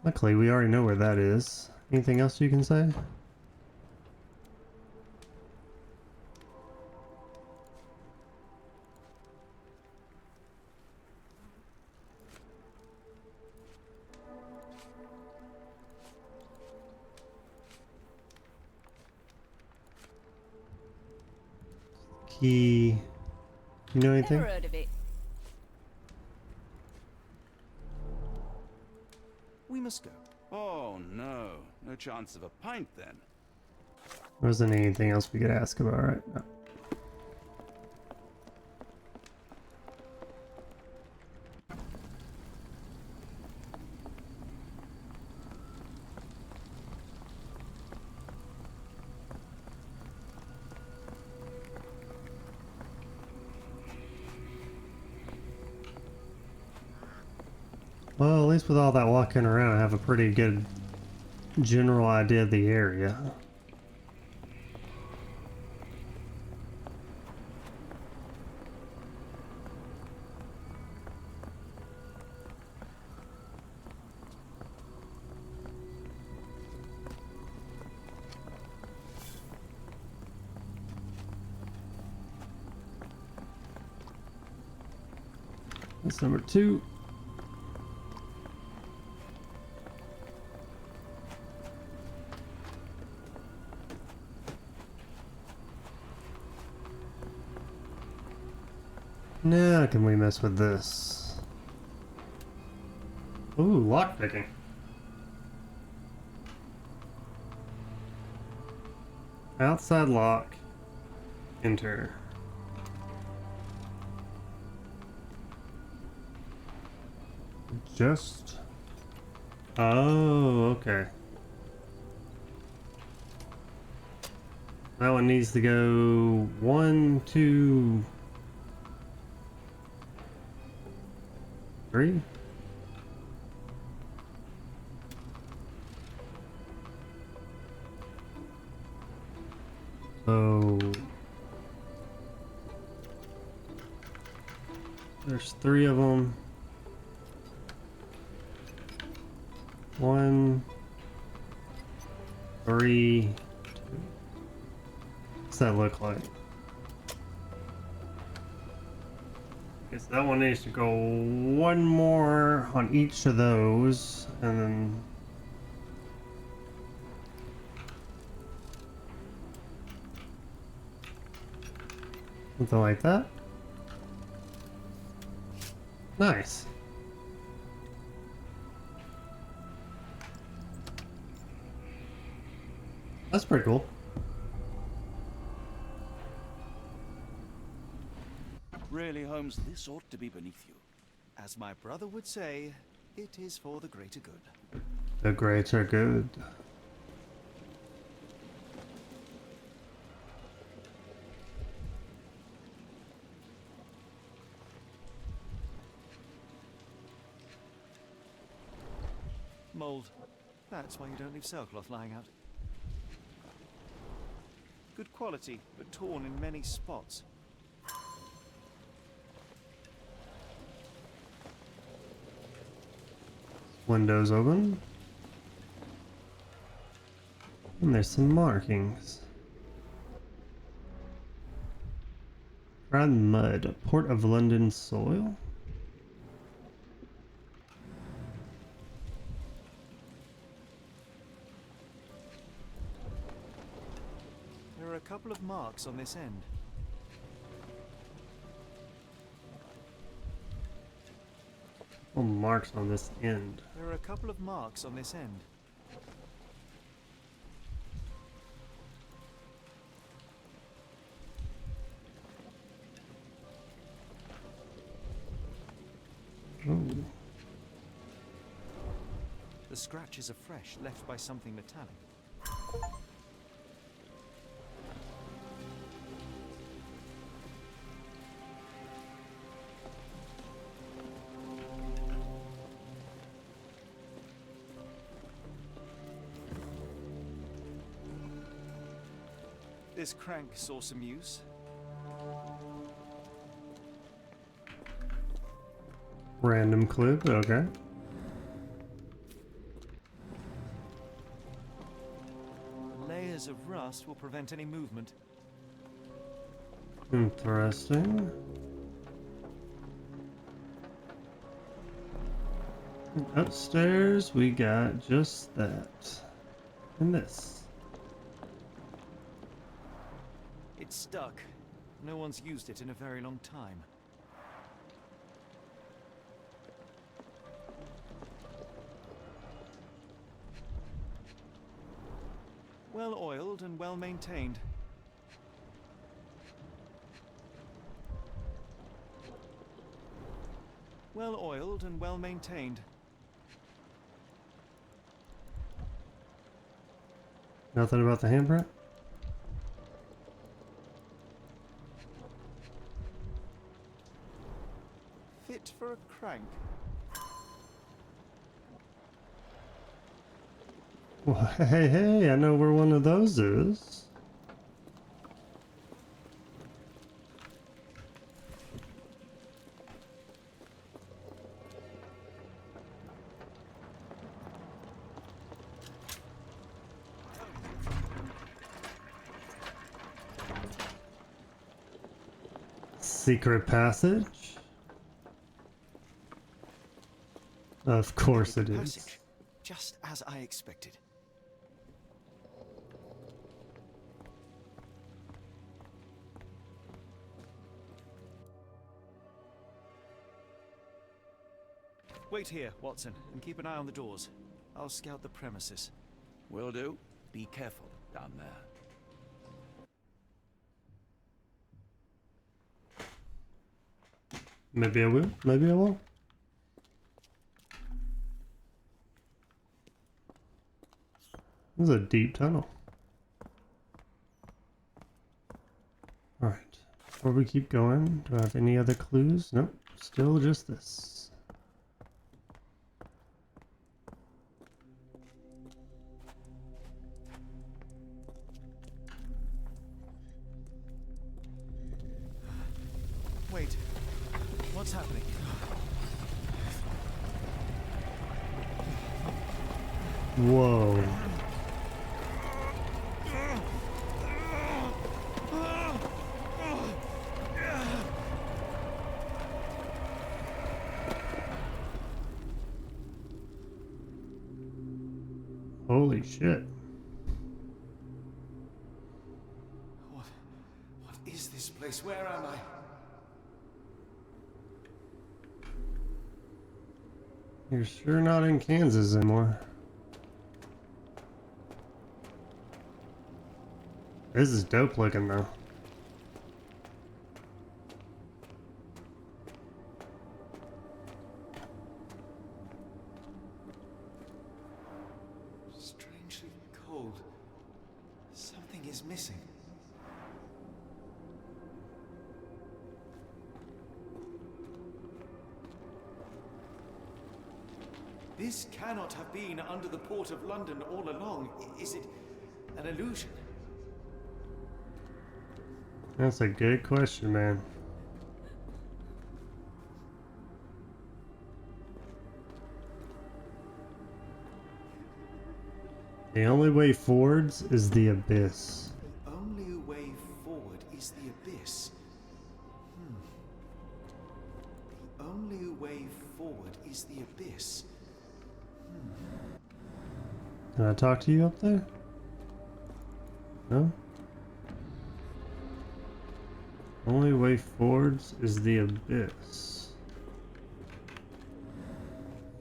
Luckily, we already know where that is. Anything else you can say? Key. You know anything? Never heard of it. We must go. Oh no, no chance of a pint then. There wasn't anything else we could ask about, right? No. Well, at least with all that walking around, I have a pretty good general idea of the area. That's number 2. Now can we mess with this? Ooh, lockpicking. Outside lock. Enter. Just... Oh, okay. That one needs to go 1, 2... 3? So there's 3 of them. 1, 3, 2. What's that look like? Guess that one needs to go 1 more on each of those, and then something like that. Nice. That's pretty cool. Really, Holmes, this ought to be beneath you. As my brother would say, it is for the greater good. The greater good. Mold. That's why you don't leave sailcloth lying out. Good quality, but torn in many spots. Windows open. And there's some markings. Fried mud, Port of London soil. There are a couple of marks on this end. Oh, marks on this end. There are a couple of marks on this end. Oh. The scratches are fresh, left by something metallic. This crank saw some use. Random clip, okay. Layers of rust will prevent any movement. Interesting. Upstairs, we got just that. And this. It's stuck. No one's used it in a very long time. Well oiled and well maintained. Well oiled and well maintained. Nothing about the handprint? Fit for a crank. Well, hey, I know where one of those is. Secret passage? Of course it is. Passage, just as I expected. Wait here, Watson, and keep an eye on the doors. I'll scout the premises. Will do. Be careful down there. Maybe I will, maybe I won't. This is a deep tunnel. Alright, before we keep going, do I have any other clues? Nope, still just this. Wait, what's happening? Whoa. Holy shit. What is this place? Where am I? You're sure not in Kansas anymore. This is dope looking though. Strangely cold. Something is missing. This cannot have been under the Port of London all along. Is it an illusion? That's a good question, man. The only way forwards is the abyss. The only way forward is the abyss. The only way forward is the abyss. Can I talk to you up there? No? Only way forwards is the abyss.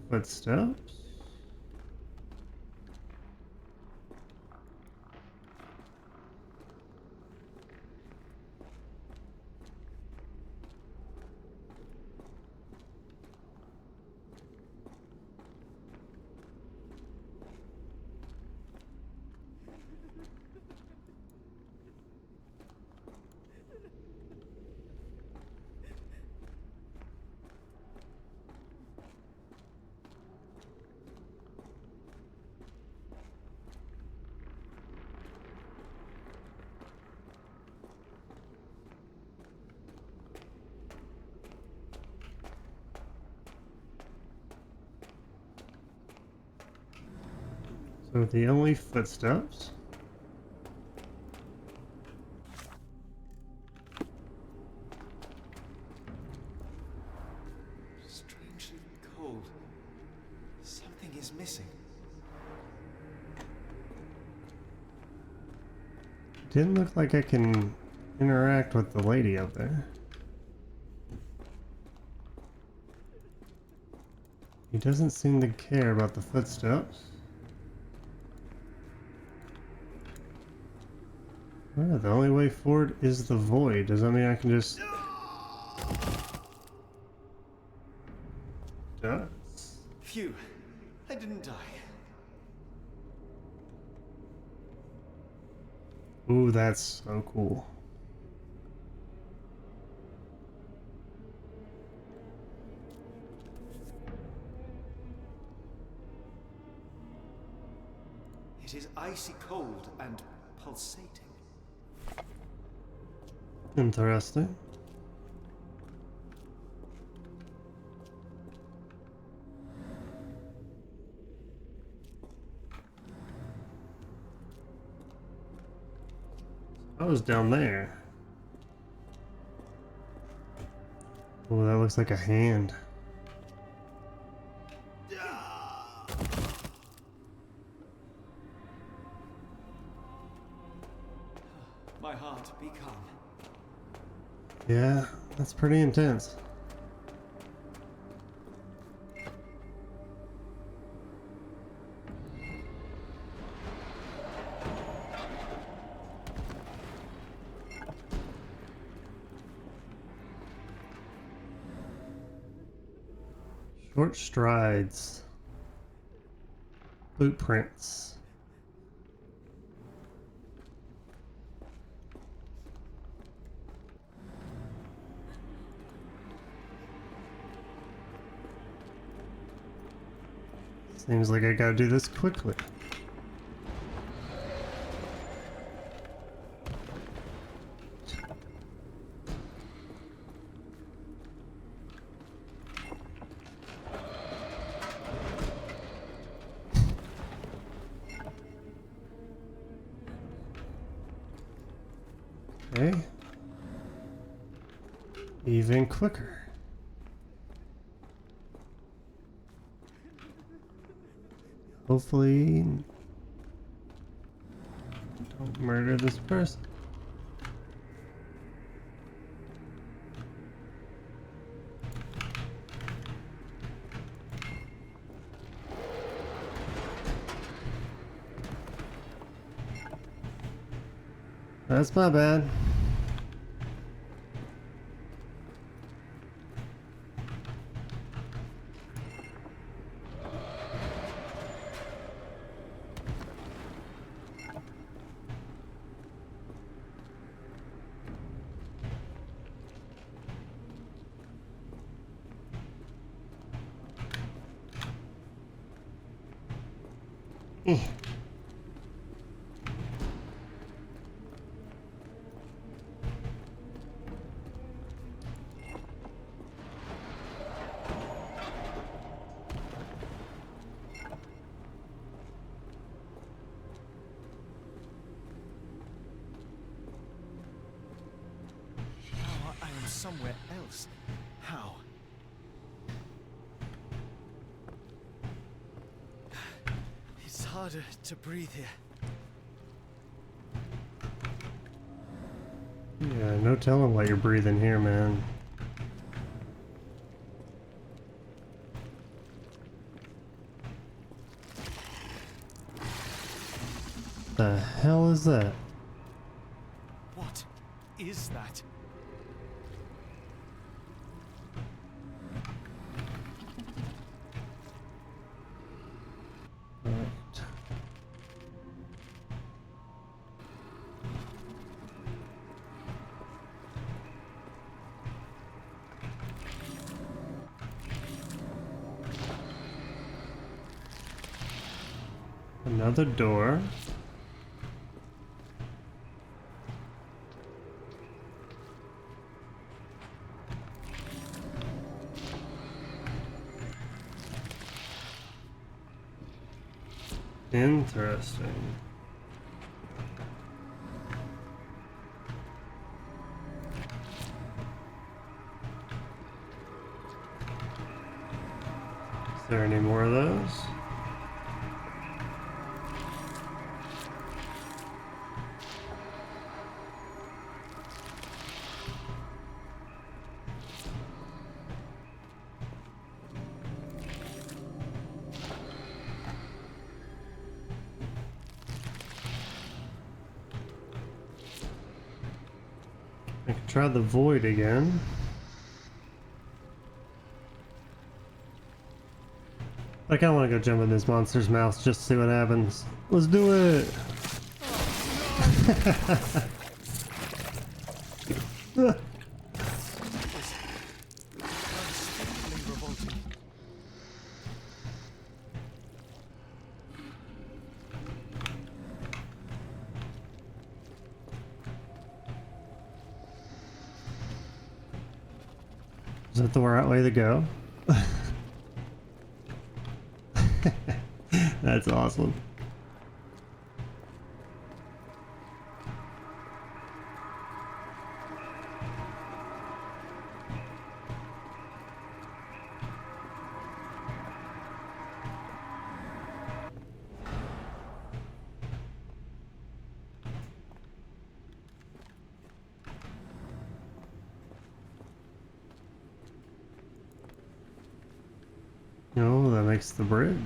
Footsteps? So the only footsteps? Strangely cold. Something is missing. Didn't look like I can interact with the lady up there. He doesn't seem to care about the footsteps. Oh, the only way forward is the void. Does that mean I can just... Does. Phew, I didn't die. Ooh, that's so cool. It is icy cold and pulsating. Interesting. I was down there. Oh, that looks like a hand. My heart, be calm. Yeah, that's pretty intense. Short strides. Blueprints. Seems like I gotta do this quickly. Okay. Even quicker. Hopefully, don't murder this person. That's my bad. somewhere else. How? It's harder to breathe here. Yeah, no telling what you're breathing here, man. The hell is that? What is that? Right. Another door. Interesting. Is there any more of those? I can try the void again. I kinda wanna go jump in this monster's mouth just to see what happens. Let's do it! Is that the right way to go? That's awesome. Oh, that makes the bridge.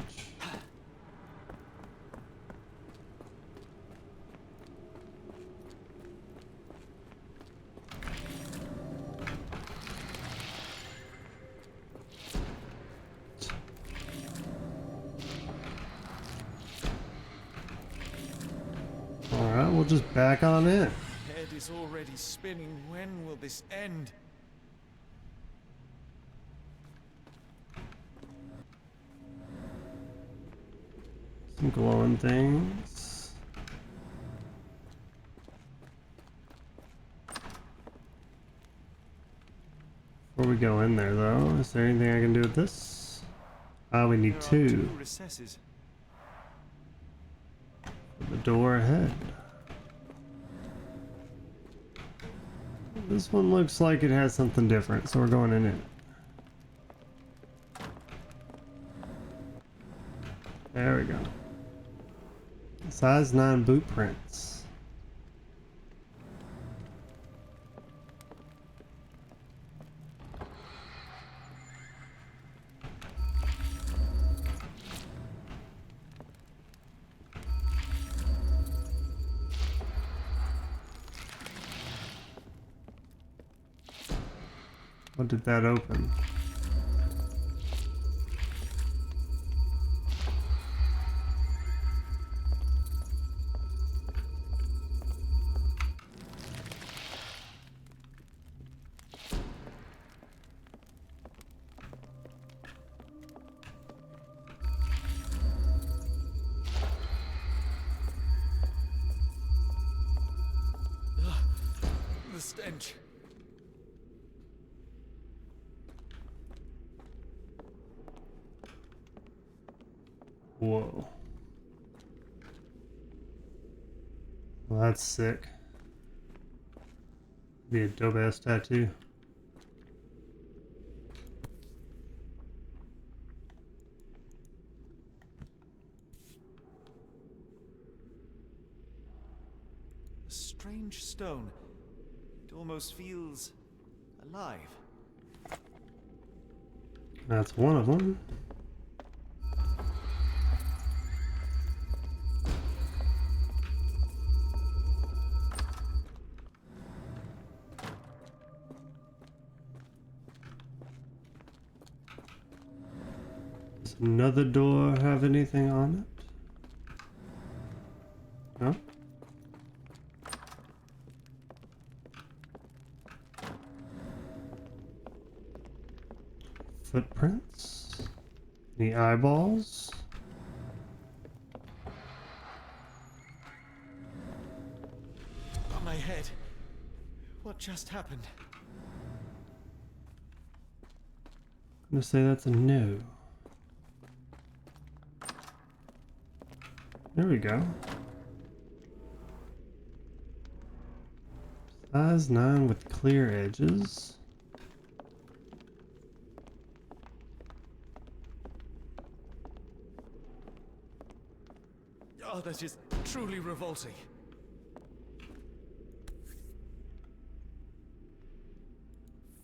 Alright, we'll just back on in. Head is already spinning. When will this end? Some glowing things. Before we go in there though, is there anything I can do with this? Ah, we need There are two. two recesses. The door ahead. This one looks like it has something different, so we're going in it. There we go. Size 9 boot prints. What did that open? The stench. Whoa. Well, that's sick. Be a dope ass tattoo. strange stone. It almost feels alive. That's one of them. Does another door have anything on it? No? Footprints? Any eyeballs? On my head. What just happened? I'm gonna say that's a no. There we go. Size 9 with clear edges. Oh, that is truly revolting.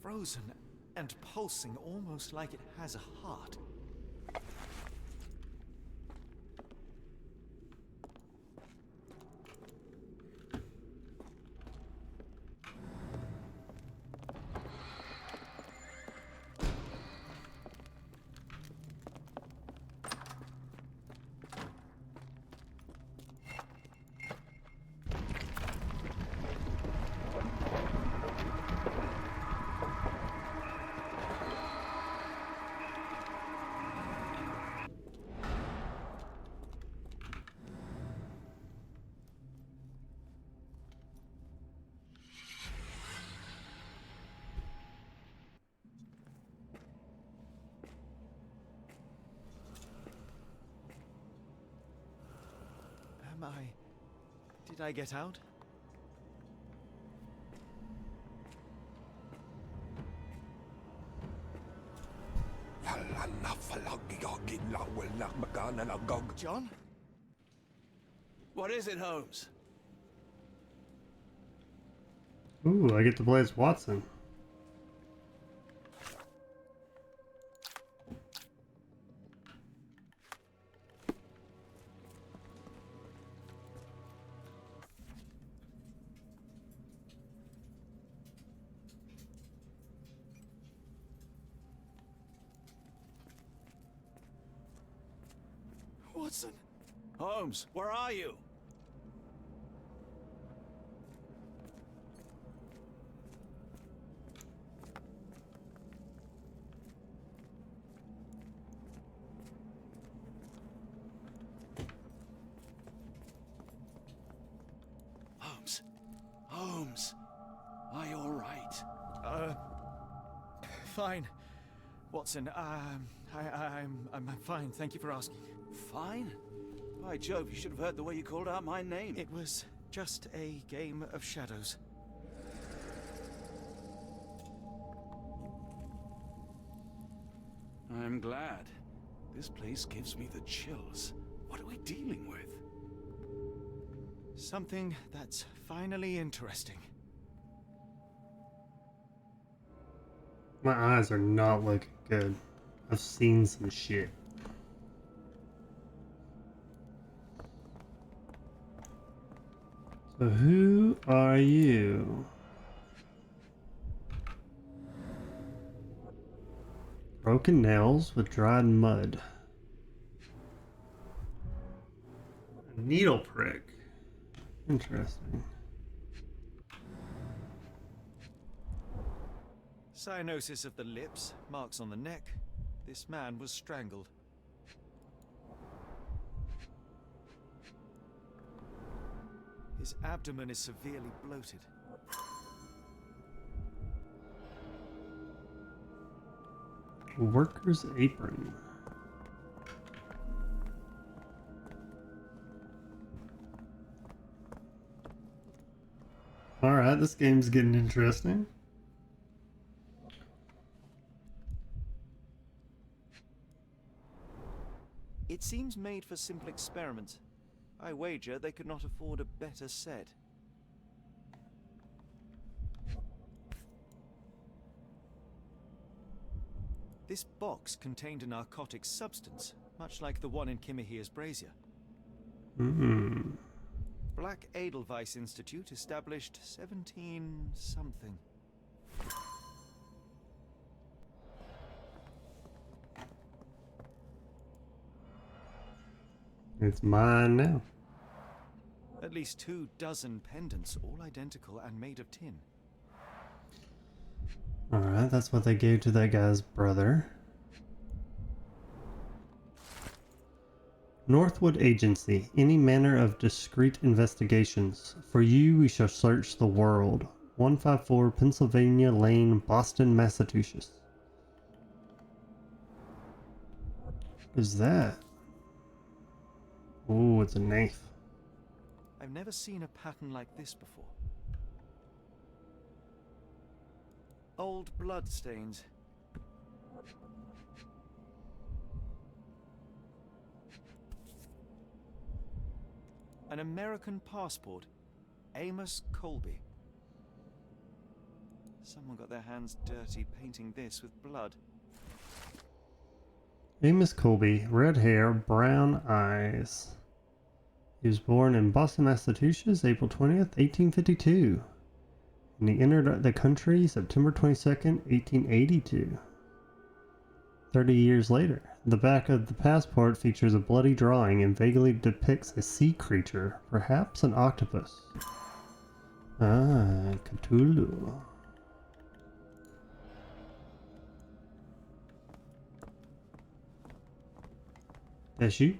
Frozen and pulsing almost like it has a heart. Did I get out? John? What is it, Holmes? Ooh, I get to play as Watson. Watson? Holmes, where are you? Holmes. Holmes. Are you all right? Fine. Watson, I'm fine. Thank you for asking. Fine? By Jove, you should have heard the way you called out my name. It was just a game of shadows. I'm glad. This place gives me the chills. What are we dealing with? Something that's finally interesting. My eyes are not looking good. I've seen some shit. So who are you? Broken nails with dried mud. A needle prick. Interesting. Cyanosis of the lips, marks on the neck. This man was strangled. His abdomen is severely bloated. Worker's apron. Alright, this game's getting interesting. It seems made for simple experiments. I wager they could not afford a better set. This box contained a narcotic substance, much like the one in Kimahir's brazier. Hmm. Black Edelweiss Institute established 17 something. It's mine now. At least 24 pendants, all identical and made of tin. Alright, that's what they gave to that guy's brother. Northwood Agency. Any manner of discreet investigations. For you, we shall search the world. 154 Pennsylvania Lane, Boston, Massachusetts. What is that? Oh, it's a knife. I've never seen a pattern like this before. Old bloodstains. An American passport. Amos Colby. Someone got their hands dirty painting this with blood. Amos Colby, red hair, brown eyes. He was born in Boston, Massachusetts, April 20th, 1852. And he entered the country September 22nd, 1882. 30 years later, the back of the passport features a bloody drawing and vaguely depicts a sea creature, perhaps an octopus. Ah, Cthulhu. That's you?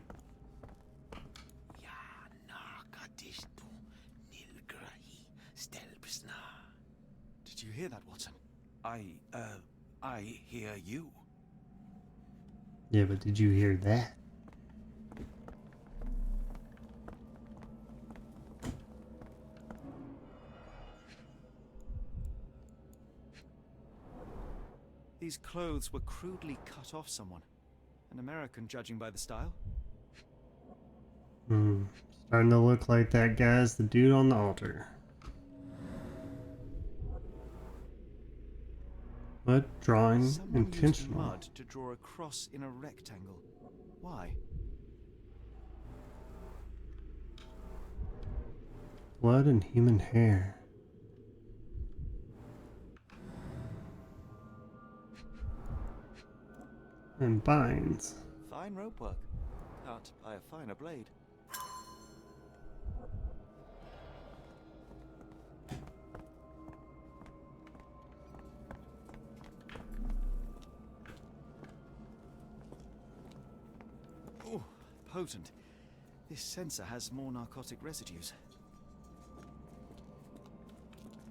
Did you hear that, Watson? I hear you. Yeah, but did you hear that? These clothes were crudely cut off someone. An American, judging by the style. Starting to look like that guy's the dude on the altar. Mud drawing Someone used intentional. mud to draw a cross in a rectangle. Why? Blood and human hair. And binds. Fine rope work. Cut by a finer blade. Oh, potent. This sensor has more narcotic residues.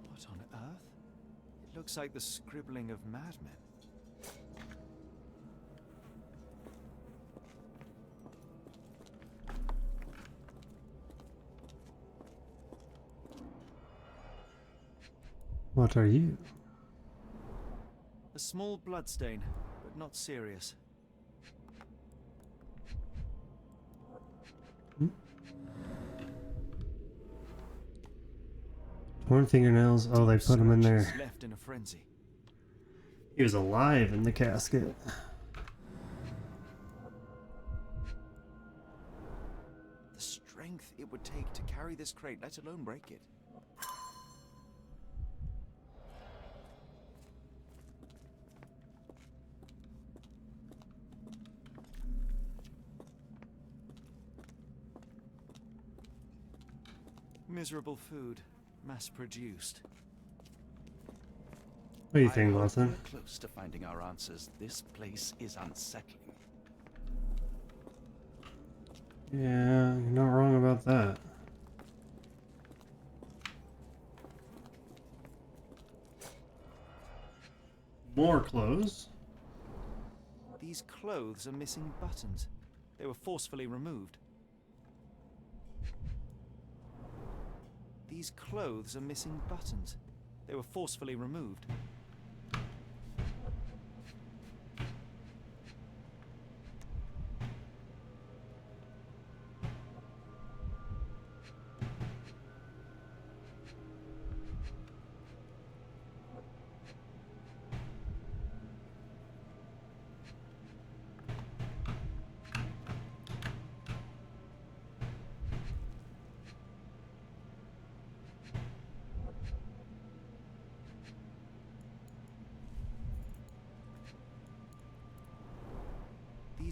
What on earth? It looks like the scribbling of madmen. What are you? A small bloodstain, but not serious. Torn fingernails. Oh, they put him in Scratches there. left in a frenzy. He was alive in the casket. The strength it would take to carry this crate, let alone break it. Miserable food, mass-produced. What do you think, I hope Watson? we're close to finding our answers. This place is unsettling. Yeah, you're not wrong about that. More clothes. These clothes are missing buttons. They were forcefully removed. These clothes are missing buttons. They were forcefully removed.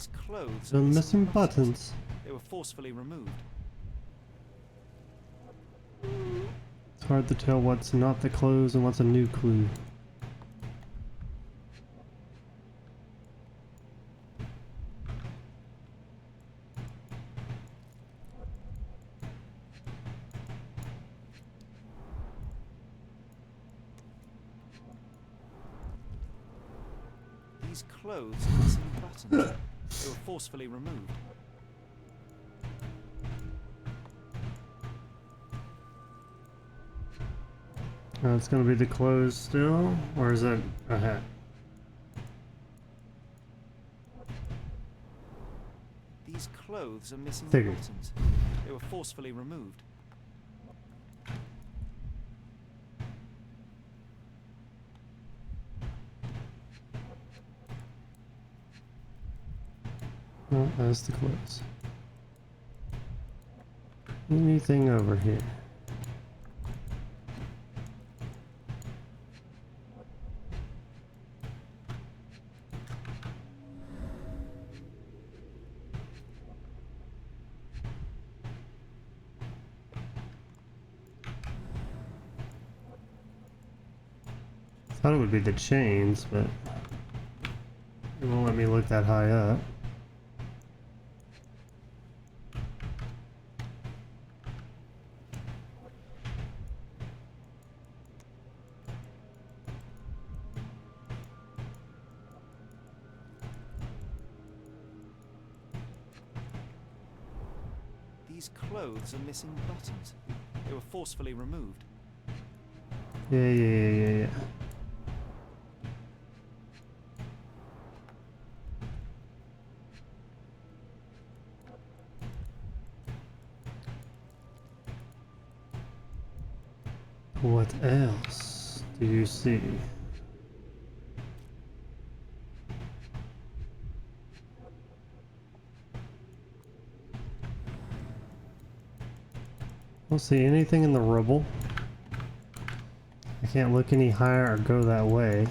These clothes The are missing buttons. They were forcefully removed. It's hard to tell what's not the clothes and what's a new clue. These clothes are missing buttons. They were forcefully removed. It's gonna be the clothes still, or is that a hat? These clothes are missing Figured. buttons. They were forcefully removed. Oh, that's the clothes. Anything over here? Thought it would be the chains, but it won't let me look that high up. These clothes are missing buttons. They were forcefully removed. Yeah. What else do you see? Don't see anything in the rubble. I can't look any higher or go that way.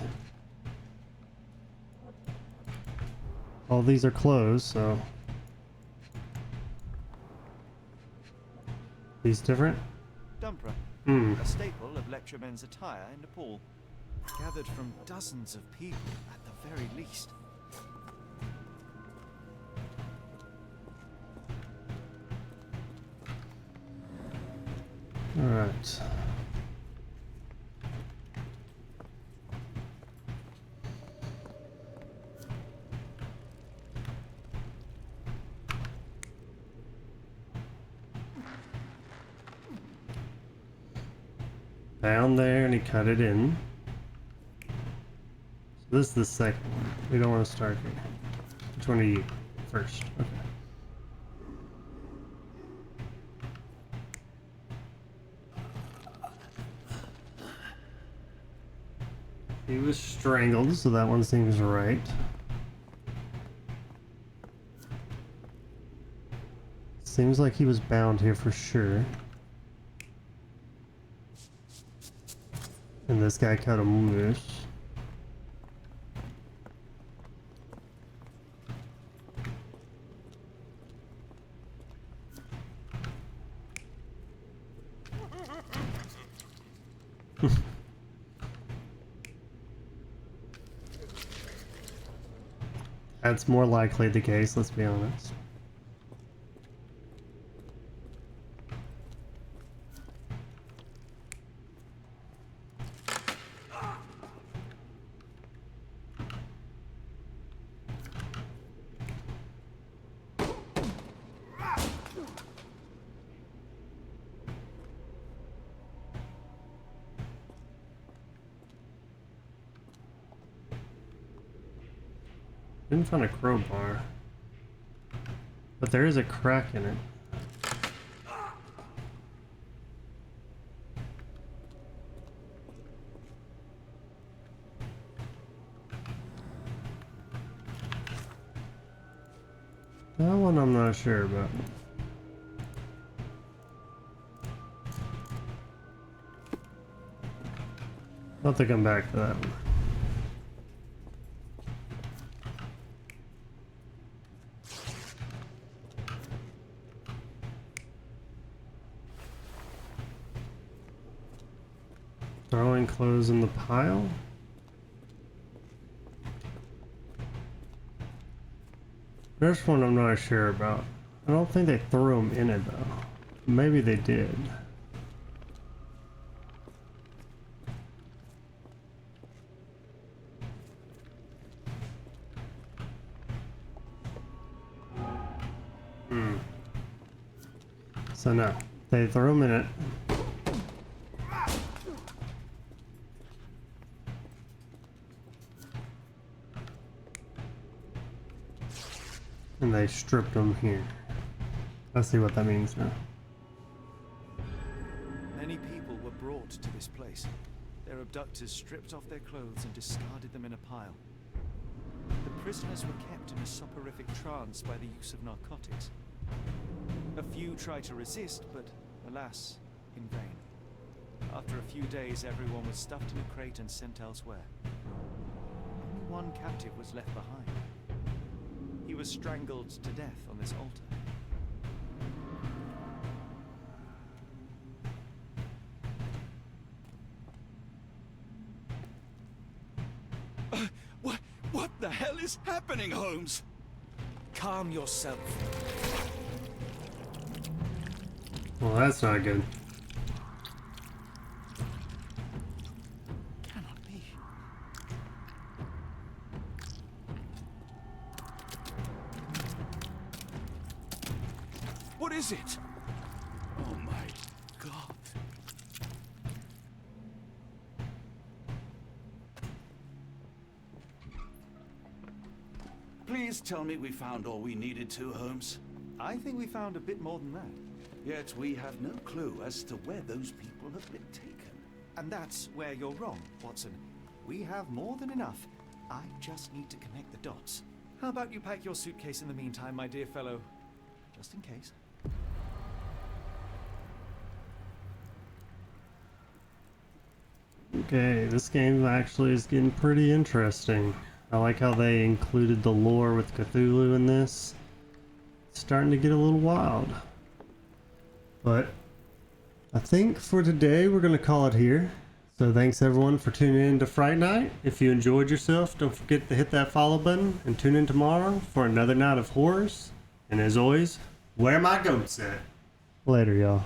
All these are closed, so... These different? Dumpra, Hmm. a staple of lecturemen's attire in Nepal. Gathered from dozens of people, at the very least. Alright. Down there, and he cut it in. So this is the second one. We don't want to start here. Which one are you first? Okay. He was strangled, so that one seems right. Seems like he was bound here for sure. And this guy cut him loose. That's more likely the case, let's be honest. Didn't find a crowbar, but there is a crack in it. That one I'm not sure about. I'll have to come back to that one. Throwing clothes in the pile? This one I'm not sure about. I don't think they threw them in it though. Maybe they did. So no, they threw them in it. And they stripped them here. Let's see what that means now. Many people were brought to this place. Their abductors stripped off their clothes and discarded them in a pile. The prisoners were kept in a soporific trance by the use of narcotics. A few tried to resist, but alas, in vain. After a few days, everyone was stuffed in a crate and sent elsewhere. Only one captive was left behind. He was strangled to death on this altar. What the hell is happening, Holmes? Calm yourself. Well, that's not good. Cannot be. What is it? Oh my God. Please tell me we found all we needed to, Holmes. I think we found a bit more than that. Yet we have no clue as to where those people have been taken. And that's where you're wrong, Watson. We have more than enough. I just need to connect the dots. How about you pack your suitcase in the meantime, my dear fellow? Just in case. Okay, this game actually is getting pretty interesting. I like how they included the lore with Cthulhu in this. It's starting to get a little wild. But I think for today we're going to call it here. So thanks everyone for tuning in to Fright Night. If you enjoyed yourself, don't forget to hit that follow button and tune in tomorrow for another night of horrors. And as always, where my goats at? Later, y'all.